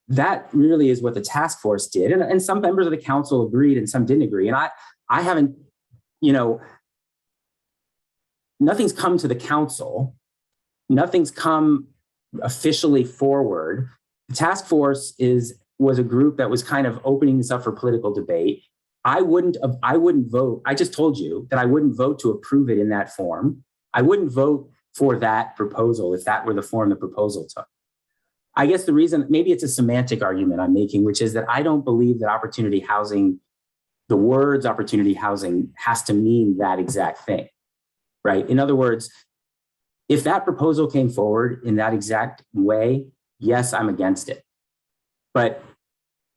That really is what the task force did. And some members of the council agreed and some didn't agree. And I haven't, nothing's come to the council. Nothing's come officially forward. The task force was a group that was kind of opening this up for political debate. I wouldn't vote. I just told you that I wouldn't vote to approve it in that form. I wouldn't vote for that proposal if that were the form the proposal took. I guess the reason, maybe it's a semantic argument I'm making, which is that I don't believe that opportunity housing, the words opportunity housing has to mean that exact thing, right? In other words, if that proposal came forward in that exact way, yes, I'm against it. But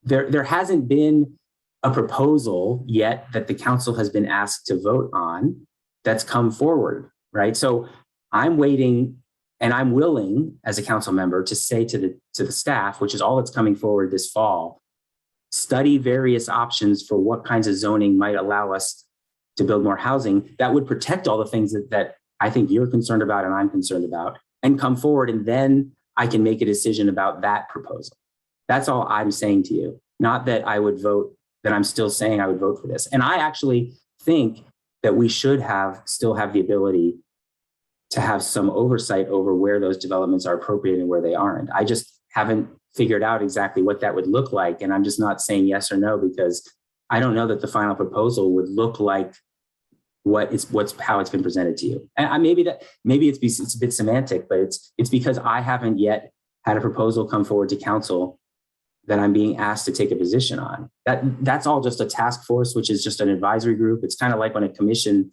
there hasn't been a proposal yet that the council has been asked to vote on that's come forward, right? So I'm waiting and I'm willing as a council member to say to the staff, which is all that's coming forward this fall, study various options for what kinds of zoning might allow us to build more housing that would protect all the things that I think you're concerned about and I'm concerned about, and come forward, and then I can make a decision about that proposal. That's all I'm saying to you. Not that I would vote, that I'm still saying I would vote for this. And I actually think that we should still have the ability to have some oversight over where those developments are appropriate and where they aren't. I just haven't figured out exactly what that would look like. And I'm just not saying yes or no, because I don't know that the final proposal would look like how it's been presented to you. And maybe it's a bit semantic, but it's because I haven't yet had a proposal come forward to council that I'm being asked to take a position on. That's all just a task force, which is just an advisory group. It's kind of like when a commission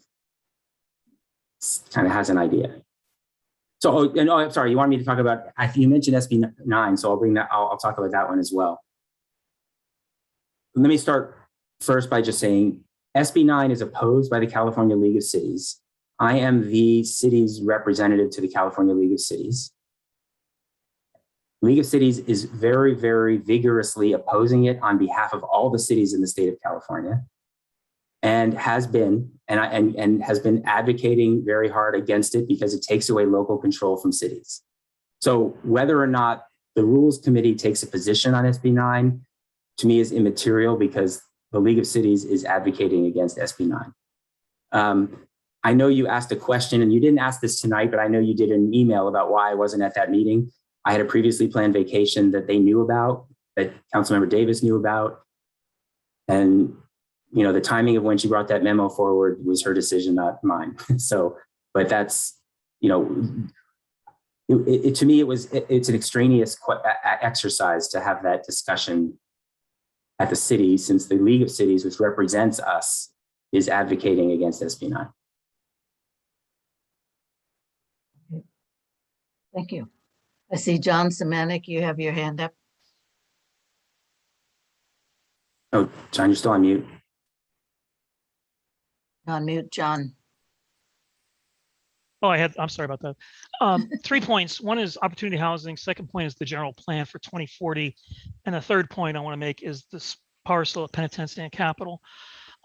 kind of has an idea. So, I'm sorry, you want me to talk about, you mentioned SB 9, so I'll bring that, I'll talk about that one as well. Let me start first by just saying SB 9 is opposed by the California League of Cities. I am the city's representative to the California League of Cities. League of Cities is very, very vigorously opposing it on behalf of all the cities in the state of California, and has been advocating very hard against it because it takes away local control from cities. So whether or not the Rules Committee takes a position on SB 9, to me is immaterial, because the League of Cities is advocating against SB 9. I know you asked a question, and you didn't ask this tonight, but I know you did an email about why I wasn't at that meeting. I had a previously planned vacation that they knew about, that Councilmember Davis knew about. And, the timing of when she brought that memo forward was her decision, not mine. So, but that's, to me, it's an extraneous exercise to have that discussion at the city, since the League of Cities, which represents us, is advocating against SB 9. Thank you. I see John Semanek, you have your hand up. Oh, John, you're still on mute. On mute, John. Oh, I'm sorry about that. 3 points. One is opportunity housing. Second point is the general plan for 2040. And the third point I want to make is this parcel of Penitentiary and Capital.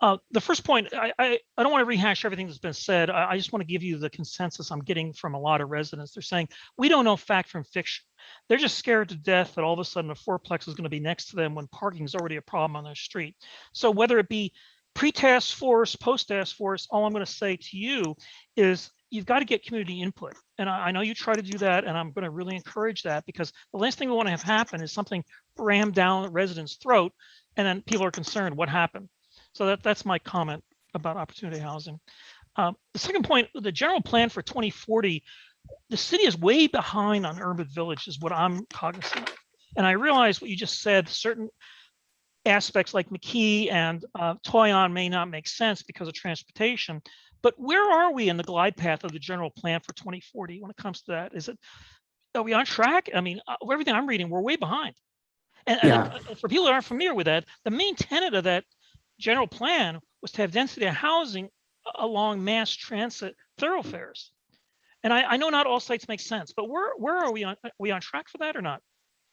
The first point, I don't want to rehash everything that's been said. I just want to give you the consensus I'm getting from a lot of residents. They're saying, we don't know fact from fiction. They're just scared to death that all of a sudden a fourplex is going to be next to them when parking is already a problem on their street. So whether it be pre-task force, post-task force, all I'm going to say to you is you've got to get community input. And I know you try to do that, and I'm going to really encourage that, because the last thing we want to have happen is something rammed down a resident's throat, and then people are concerned what happened. So that's my comment about opportunity housing. The second point, the general plan for 2040, the city is way behind on urban village is what I'm cognizant of. And I realize what you just said, certain aspects like McKee and Toyon may not make sense because of transportation, but where are we in the glide path of the general plan for 2040 when it comes to that? Are we on track? I mean, everything I'm reading, we're way behind. And for people that aren't familiar with that, the main tenet of that general plan was to have density of housing along mass transit thoroughfares. And I know not all sites make sense, but where are we on? Are we on track for that or not?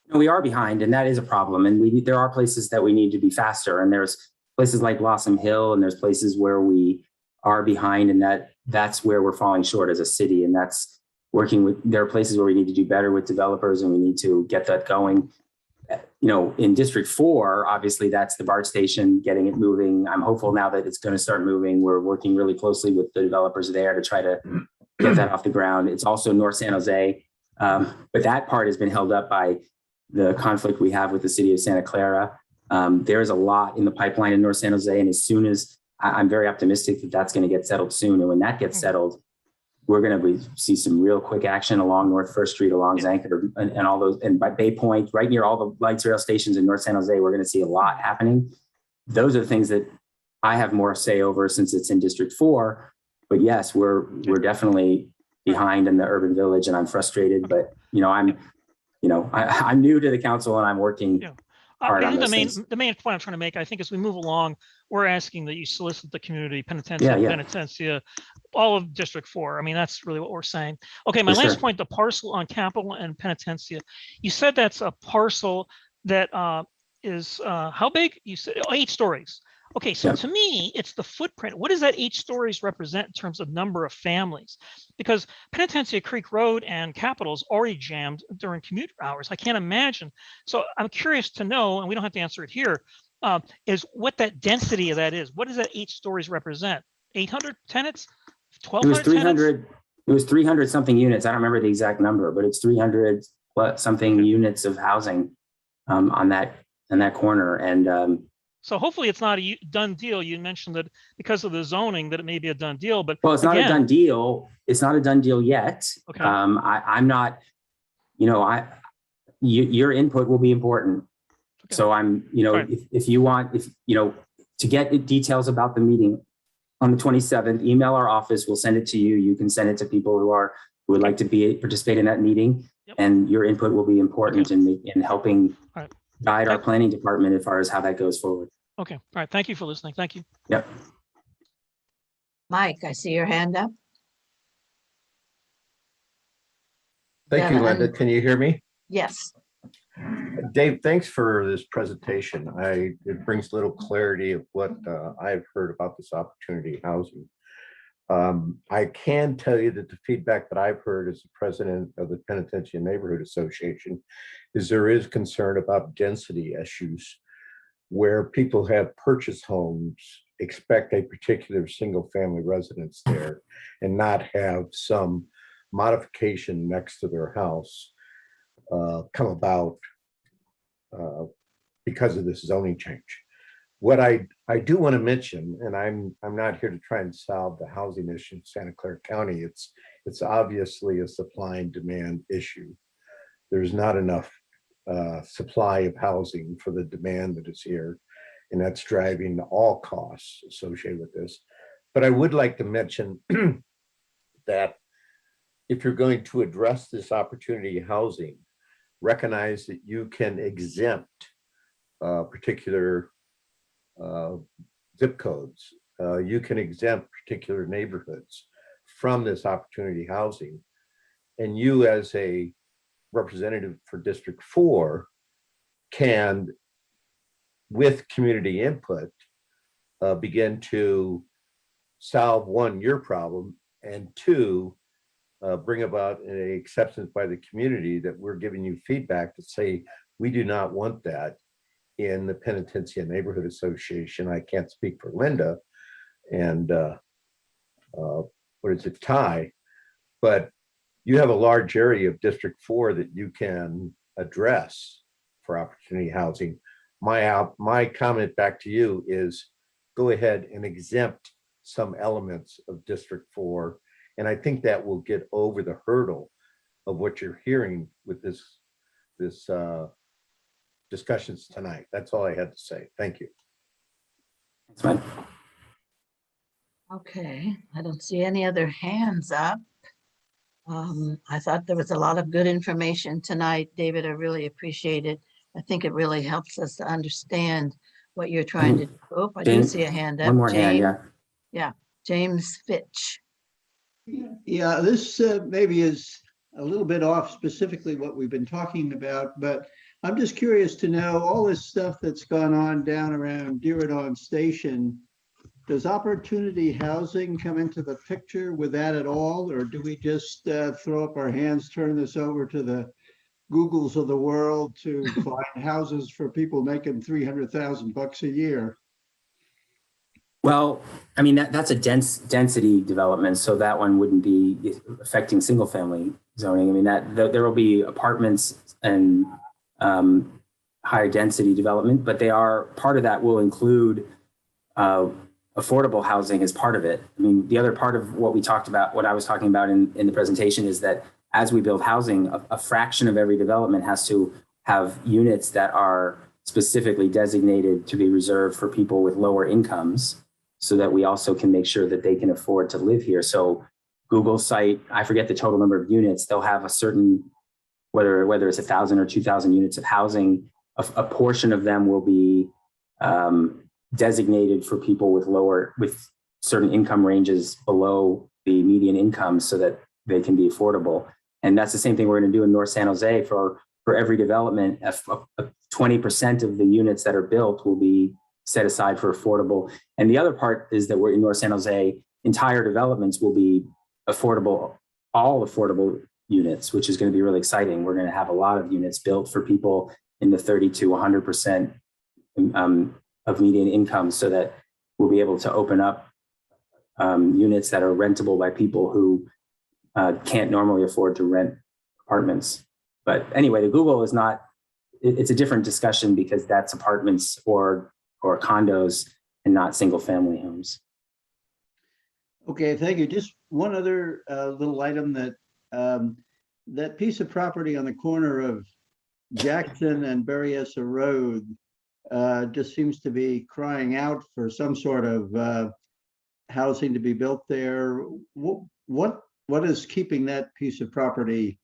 No, we are behind, and that is a problem. And there are places that we need to be faster. And there's places like Blossom Hill, and there's places where we are behind, and that's where we're falling short as a city. And that's working with. There are places where we need to do better with developers, and we need to get that going. You know, in District 4, obviously that's the BART station, getting it moving. I'm hopeful now that it's going to start moving. We're working really closely with the developers there to try to get that off the ground. It's also North San Jose, but that part has been held up by the conflict we have with the city of Santa Clara. There is a lot in the pipeline in North San Jose, and as soon as I'm very optimistic that that's going to get settled soon, and when that gets settled, we're going to see some real quick action along North First Street, along Zanker, and all those, and by Bay Point, right near all the lights rail stations in North San Jose. We're going to see a lot happening. Those are the things that I have more say over since it's in District 4. But yes, we're definitely behind in the urban village, and I'm frustrated. But I'm new to the council, and I'm working hard on those things. The main point I'm trying to make, I think, as we move along, we're asking that you solicit the community, Penitencia, all of District 4. I mean, that's really what we're saying. Okay, my last point, the parcel on Capitol and Penitencia. You said that's a parcel that is how big? You said 8 stories. Okay, so to me, it's the footprint. What does that 8 stories represent in terms of number of families? Because Penitencia Creek Road and Capitol is already jammed during commuter hours. I can't imagine. So I'm curious to know, and we don't have to answer it here, is what that density of that is. What does that 8 stories represent? 800 tenants? 1,200 tenants? It was 300 something units. I don't remember the exact number, but it's 300 something units of housing on that corner. And so hopefully it's not a done deal. You mentioned that because of the zoning that it may be a done deal, but well, it's not a done deal. It's not a done deal yet. Okay. I'm not, your input will be important. Okay. So I'm, if you want, to get details about the meeting on the 27th, email our office. We'll send it to you. You can send it to people who would like to participate in that meeting, and your input will be important in helping guide our planning department as far as how that goes forward. Okay. All right. Thank you for listening. Thank you. Yep. Mike, I see your hand up. Thank you, Linda. Can you hear me? Yes. Dave, thanks for this presentation. It brings a little clarity of what I've heard about this opportunity housing. I can tell you that the feedback that I've heard as the president of the Penitencia Neighborhood Association is there is concern about density issues where people have purchased homes, expect a particular single family residence there, and not have some modification next to their house come about because of this zoning change. What I do want to mention, and I'm not here to try and solve the housing issue in Santa Clara County. It's obviously a supply and demand issue. There's not enough supply of housing for the demand that is here, and that's driving all costs associated with this. But I would like to mention that if you're going to address this opportunity housing, recognize that you can exempt particular zip codes. You can exempt particular neighborhoods from this opportunity housing. And you as a representative for District 4 can, with community input, begin to solve, one, your problem, and two, bring about an acceptance by the community that we're giving you feedback to say, we do not want that in the Penitencia Neighborhood Association. I can't speak for Linda and what is it, Ty, but you have a large area of District 4 that you can address for opportunity housing. My comment back to you is go ahead and exempt some elements of District 4. And I think that will get over the hurdle of what you're hearing with this discussions tonight. That's all I had to say. Thank you. That's fine. Okay, I don't see any other hands up. I thought there was a lot of good information tonight, David. I really appreciate it. I think it really helps us to understand what you're trying to do. Oh, I do James, see a hand up. one more hand, James. yeah. Yeah, James Fitch. Yeah, this maybe is a little bit off specifically what we've been talking about, but I'm just curious to know all this stuff that's gone on down around Diridon Station. Does opportunity housing come into the picture with that at all? Or do we just throw up our hands, turn this over to the Googles of the world to find houses for people making $300,000 a year? Well, I mean, that's a density development, so that one wouldn't be affecting single family zoning. I mean, there will be apartments and higher density development, but they are part of that will include affordable housing as part of it. I mean, the other part of what we talked about, what I was talking about in the presentation, is that as we build housing, a fraction of every development has to have units that are specifically designated to be reserved for people with lower incomes, so that we also can make sure that they can afford to live here. So Google site, I forget the total number of units, they'll have a certain, whether it's 1,000 or 2,000 units of housing, a portion of them will be designated for people with certain income ranges below the median income so that they can be affordable. And that's the same thing we're going to do in North San Jose. For every development, 20% of the units that are built will be set aside for affordable. And the other part is that we're in North San Jose, entire developments will be affordable, all affordable units, which is going to be really exciting. We're going to have a lot of units built for people in the 30 to 100% of median income, so that we'll be able to open up units that are rentable by people who can't normally afford to rent apartments. But anyway, the Google is not, it's a different discussion because that's apartments or condos and not single family homes. Okay, thank you. Just one other little item that that piece of property on the corner of Jackson and Berryessa Road just seems to be crying out for some sort of housing to be built there. What is keeping that piece of property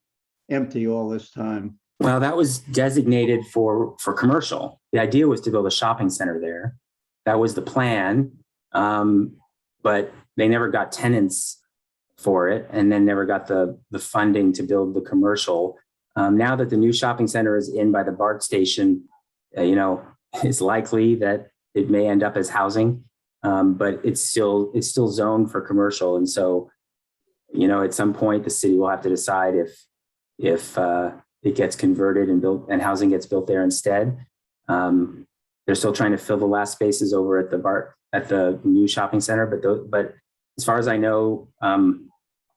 empty all this time? Well, that was designated for commercial. The idea was to build a shopping center there. That was the plan, but they never got tenants for it, and then never got the funding to build the commercial. Now that the new shopping center is in by the BART station, it's likely that it may end up as housing, but it's still zoned for commercial. And so, at some point the city will have to decide if it gets converted and built and housing gets built there instead. They're still trying to fill the last spaces over at the new shopping center, but as far as I know,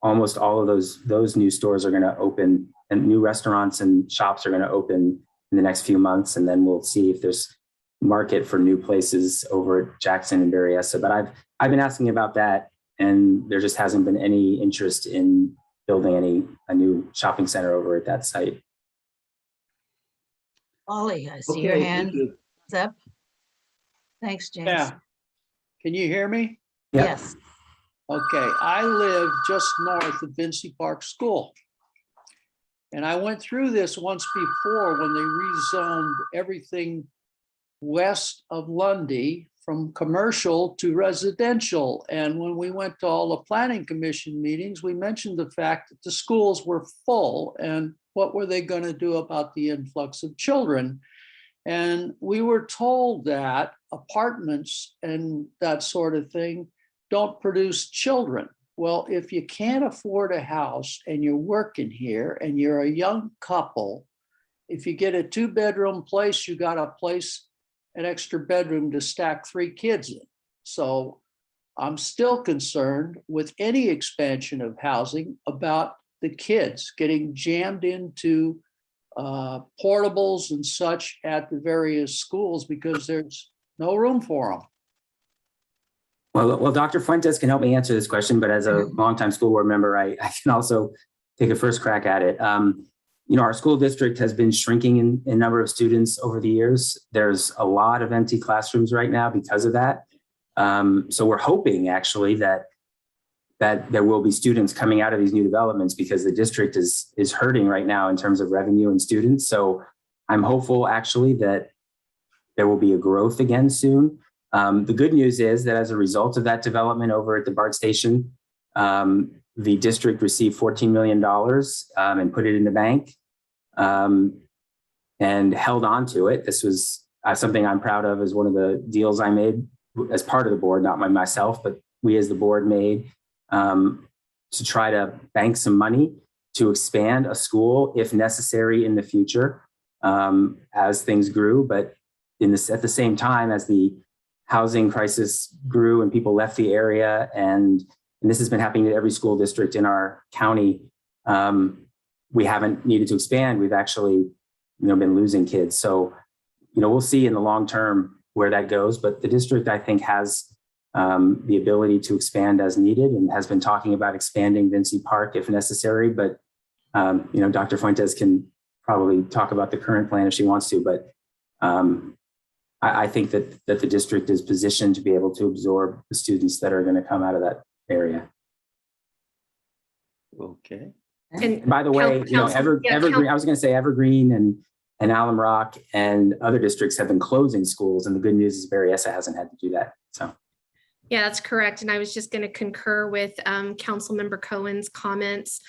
almost all of those new stores are going to open, and new restaurants and shops are going to open in the next few months, and then we'll see if there's market for new places over at Jackson and Berryessa. But I've been asking about that, and there just hasn't been any interest in building a new shopping center over at that site. Ollie, I see your hand. Sept. Thanks, James. Yeah. Can you hear me? Yes. Okay. I live just north of Vinci Park School. And I went through this once before when they rezoned everything west of Lundy from commercial to residential. And when we went to all the planning commission meetings, we mentioned the fact that the schools were full and what were they going to do about the influx of children? And we were told that apartments and that sort of thing don't produce children. Well, if you can't afford a house and you're working here and you're a young couple, if you get a 2-bedroom place, you got to place an extra bedroom to stack 3 kids in. So I'm still concerned with any expansion of housing about the kids getting jammed into portables and such at the various schools because there's no room for them. Well, Dr. Fuentes can help me answer this question, but as a longtime school board member, I can also take a first crack at it. Our school district has been shrinking in number of students over the years. There's a lot of empty classrooms right now because of that. So we're hoping actually that there will be students coming out of these new developments because the district is hurting right now in terms of revenue and students. So I'm hopeful actually that there will be a growth again soon. The good news is that as a result of that development over at the BART station, the district received $14 million and put it in the bank and held on to it. This was something I'm proud of as one of the deals I made as part of the board, not myself, but we as the board made to try to bank some money to expand a school if necessary in the future as things grew. But at the same time, as the housing crisis grew and people left the area, and this has been happening to every school district in our county, we haven't needed to expand. We've actually, been losing kids. So, we'll see in the long term where that goes. But the district, I think, has the ability to expand as needed and has been talking about expanding Vinci Park if necessary. But, Dr. Fuentes can probably talk about the current plan if she wants to. But I think that the district is positioned to be able to absorb the students that are going to come out of that area. Okay. And by the way, Evergreen, I was going to say Evergreen and Alum Rock and other districts have been closing schools. And the good news is Berryessa hasn't had to do that. So. Yeah, that's correct. And I was just going to concur with Councilmember Cohen's comments.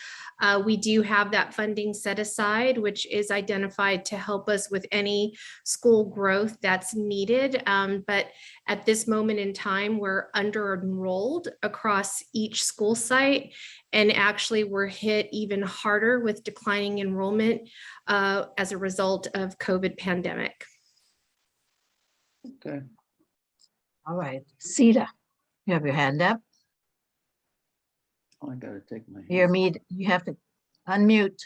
We do have that funding set aside, which is identified to help us with any school growth that's needed. But at this moment in time, we're under enrolled across each school site. And actually, we're hit even harder with declining enrollment as a result of COVID pandemic. Okay. All right, Sita, you have your hand up. I gotta take my. You have to unmute.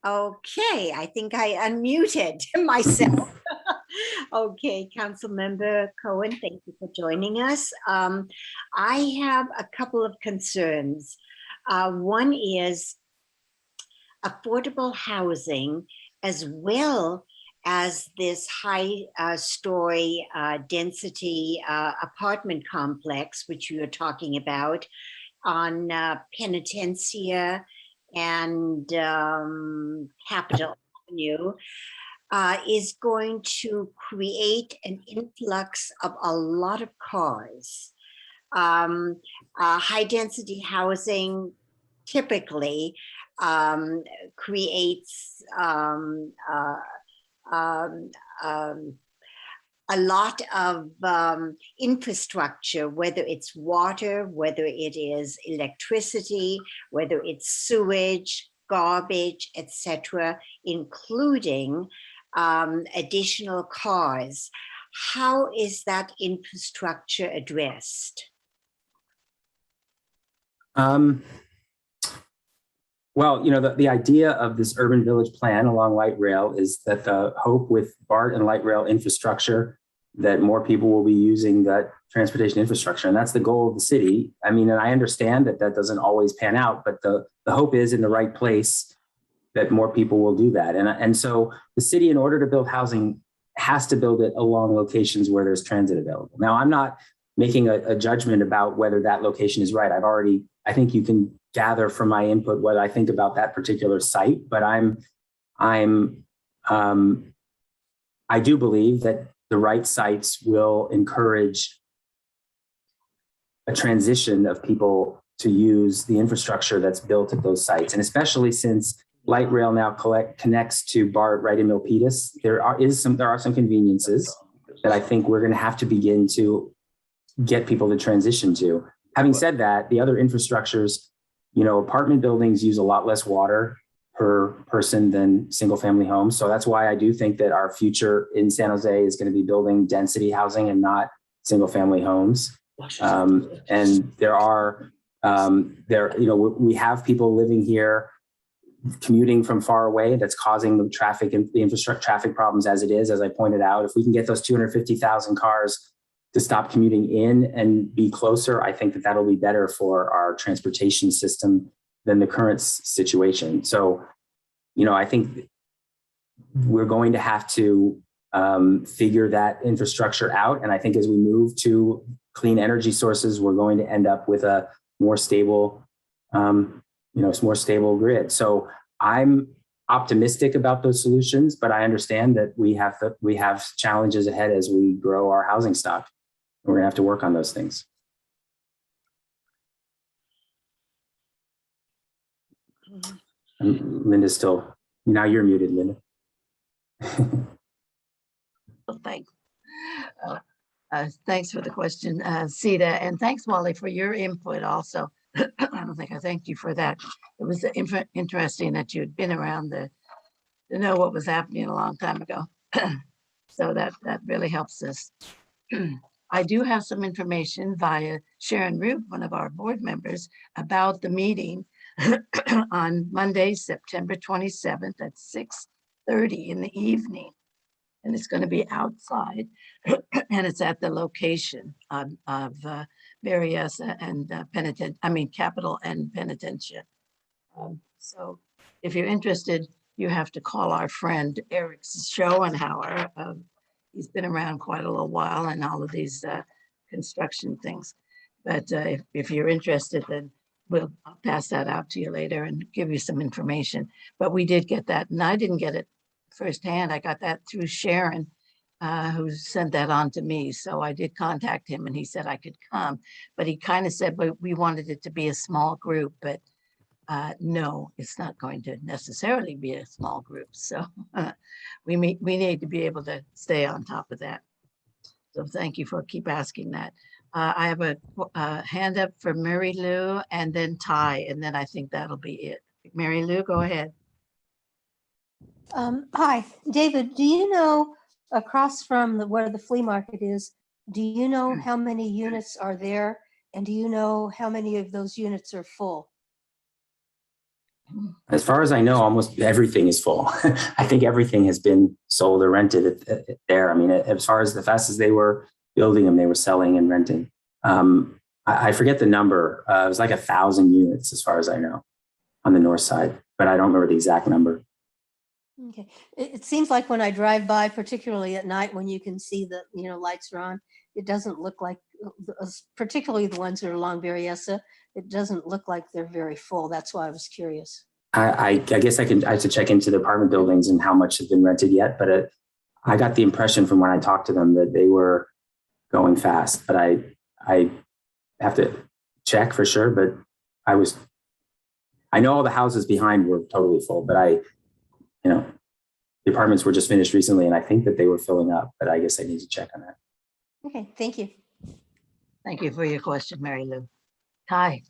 Okay, I think I unmuted myself. Okay, Councilmember Cohen, thank you for joining us. I have a couple of concerns. One is affordable housing as well as this high story density apartment complex, which you are talking about on Penitencia and Capitol Avenue, is going to create an influx of a lot of cars. High density housing typically creates a lot of infrastructure, whether it's water, whether it is electricity, whether it's sewage, garbage, etc., including additional cars. How is that infrastructure addressed? Well, the idea of this urban village plan along light rail is that the hope with BART and light rail infrastructure that more people will be using that transportation infrastructure. And that's the goal of the city. I mean, and I understand that doesn't always pan out, but the hope is in the right place that more people will do that. And so the city, in order to build housing, has to build it along locations where there's transit available. Now, I'm not making a judgment about whether that location is right. I think you can gather from my input what I think about that particular site, but I do believe that the right sites will encourage a transition of people to use the infrastructure that's built at those sites. And especially since light rail now connects to BART right in Milpitas, there are some conveniences that I think we're going to have to begin to get people to transition to. Having said that, the other infrastructures, apartment buildings use a lot less water per person than single family homes. So that's why I do think that our future in San Jose is going to be building density housing and not single family homes. And we have people living here commuting from far away that's causing the traffic and the infrastructure traffic problems as it is. As I pointed out, if we can get those 250,000 cars to stop commuting in and be closer, I think that that'll be better for our transportation system than the current situation. So, I think we're going to have to figure that infrastructure out. And I think as we move to clean energy sources, we're going to end up with a more stable, more stable grid. So I'm optimistic about those solutions, but I understand that we have challenges ahead as we grow our housing stock. We're gonna have to work on those things. And Linda's still, now you're muted, Linda. Well, thanks. Thanks for the question, Sita, and thanks, Wally, for your input also. I don't think I thanked you for that. It was interesting that you had been around to know what was happening a long time ago. So that really helps us. I do have some information via Sharon Root, one of our board members, about the meeting on Monday, September 27th at 6:30 in the evening. And it's going to be outside, and it's at the location of Berryessa and Capitol and Penitentiary. So if you're interested, you have to call our friend Eric Schoenhauer. He's been around quite a little while and all of these construction things. But if you're interested, then I'll pass that out to you later and give you some information. But we did get that, and I didn't get it firsthand. I got that through Sharon, who sent that on to me. So I did contact him, and he said I could come. But he kind of said, but we wanted it to be a small group. But no, it's not going to necessarily be a small group. So we need to be able to stay on top of that. So thank you for keep asking that. I have a hand up for Mary Lou and then Ty, and then I think that'll be it. Mary Lou, go ahead. Hi, David, do you know across from where the flea market is, do you know how many units are there? And do you know how many of those units are full? As far as I know, almost everything is full. I think everything has been sold or rented there. I mean, as far as fast as they were building them, they were selling and renting. I forget the number. It was like 1,000 units as far as I know on the north side, but I don't remember the exact number. Okay. It seems like when I drive by, particularly at night when you can see the lights are on, it doesn't look like, particularly the ones that are along Berryessa, it doesn't look like they're very full. That's why I was curious. I guess I have to check into the apartment buildings and how much has been rented yet, but I got the impression from when I talked to them that they were going fast, but I have to check for sure, but I know all the houses behind were totally full, but the apartments were just finished recently and I think that they were filling up, but I guess I need to check on that. Okay, thank you. Thank you for your question, Mary Lou. Hi.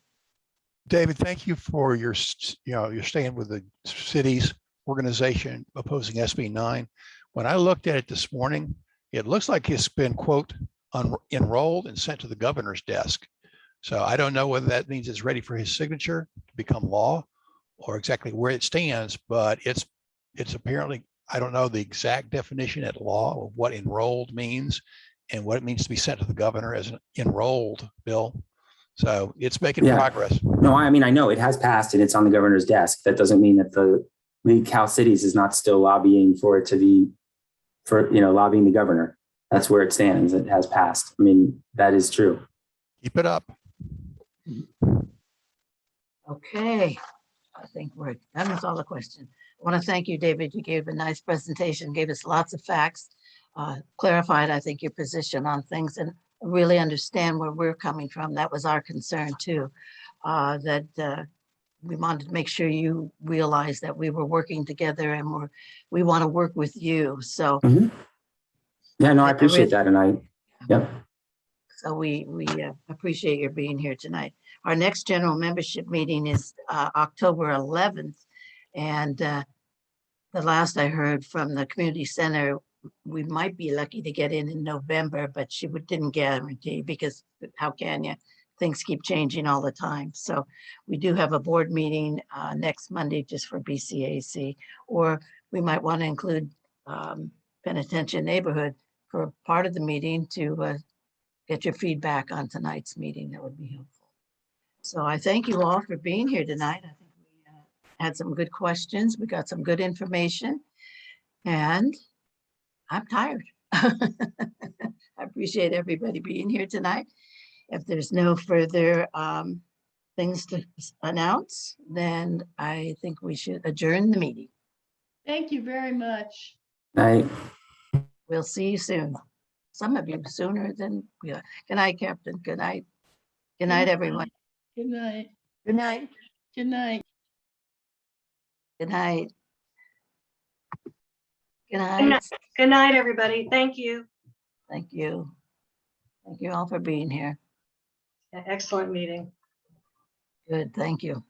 David, thank you for your staying with the city's organization opposing SB 9. When I looked at it this morning, it looks like it's been, quote, enrolled and sent to the governor's desk. So I don't know whether that means it's ready for his signature to become law or exactly where it stands, but it's apparently, I don't know the exact definition at law of what enrolled means and what it means to be sent to the governor as an enrolled bill. So it's making progress. No, I mean, I know it has passed and it's on the governor's desk. That doesn't mean that the League Cal Cities is not still lobbying for it to be, lobbying the governor. That's where it stands. It has passed. I mean, that is true. Keep it up. Okay. I think we're done with all the questions. I want to thank you, David. You gave a nice presentation, gave us lots of facts, clarified, I think, your position on things and really understand where we're coming from. That was our concern too, that we wanted to make sure you realize that we were working together and we want to work with you. So Yeah, no, I appreciate that. And yep. So we appreciate your being here tonight. Our next general membership meeting is October 11th. And the last I heard from the community center, we might be lucky to get in November, but she didn't guarantee, because how can you? Things keep changing all the time. So we do have a board meeting next Monday just for BCAC, or we might want to include Penitentiary Neighborhood for part of the meeting to get your feedback on tonight's meeting. That would be helpful. So I thank you all for being here tonight. I think we had some good questions. We got some good information, and I'm tired. I appreciate everybody being here tonight. If there's no further things to announce, then I think we should adjourn the meeting. Thank you very much. Night. We'll see you soon. Some of you sooner than we are. Good night, Captain. Good night. Good night, everyone. Good night. Good night. Good night. Good night. Good night. Good night, everybody. Thank you. Thank you. Thank you all for being here. Excellent meeting. Good, thank you.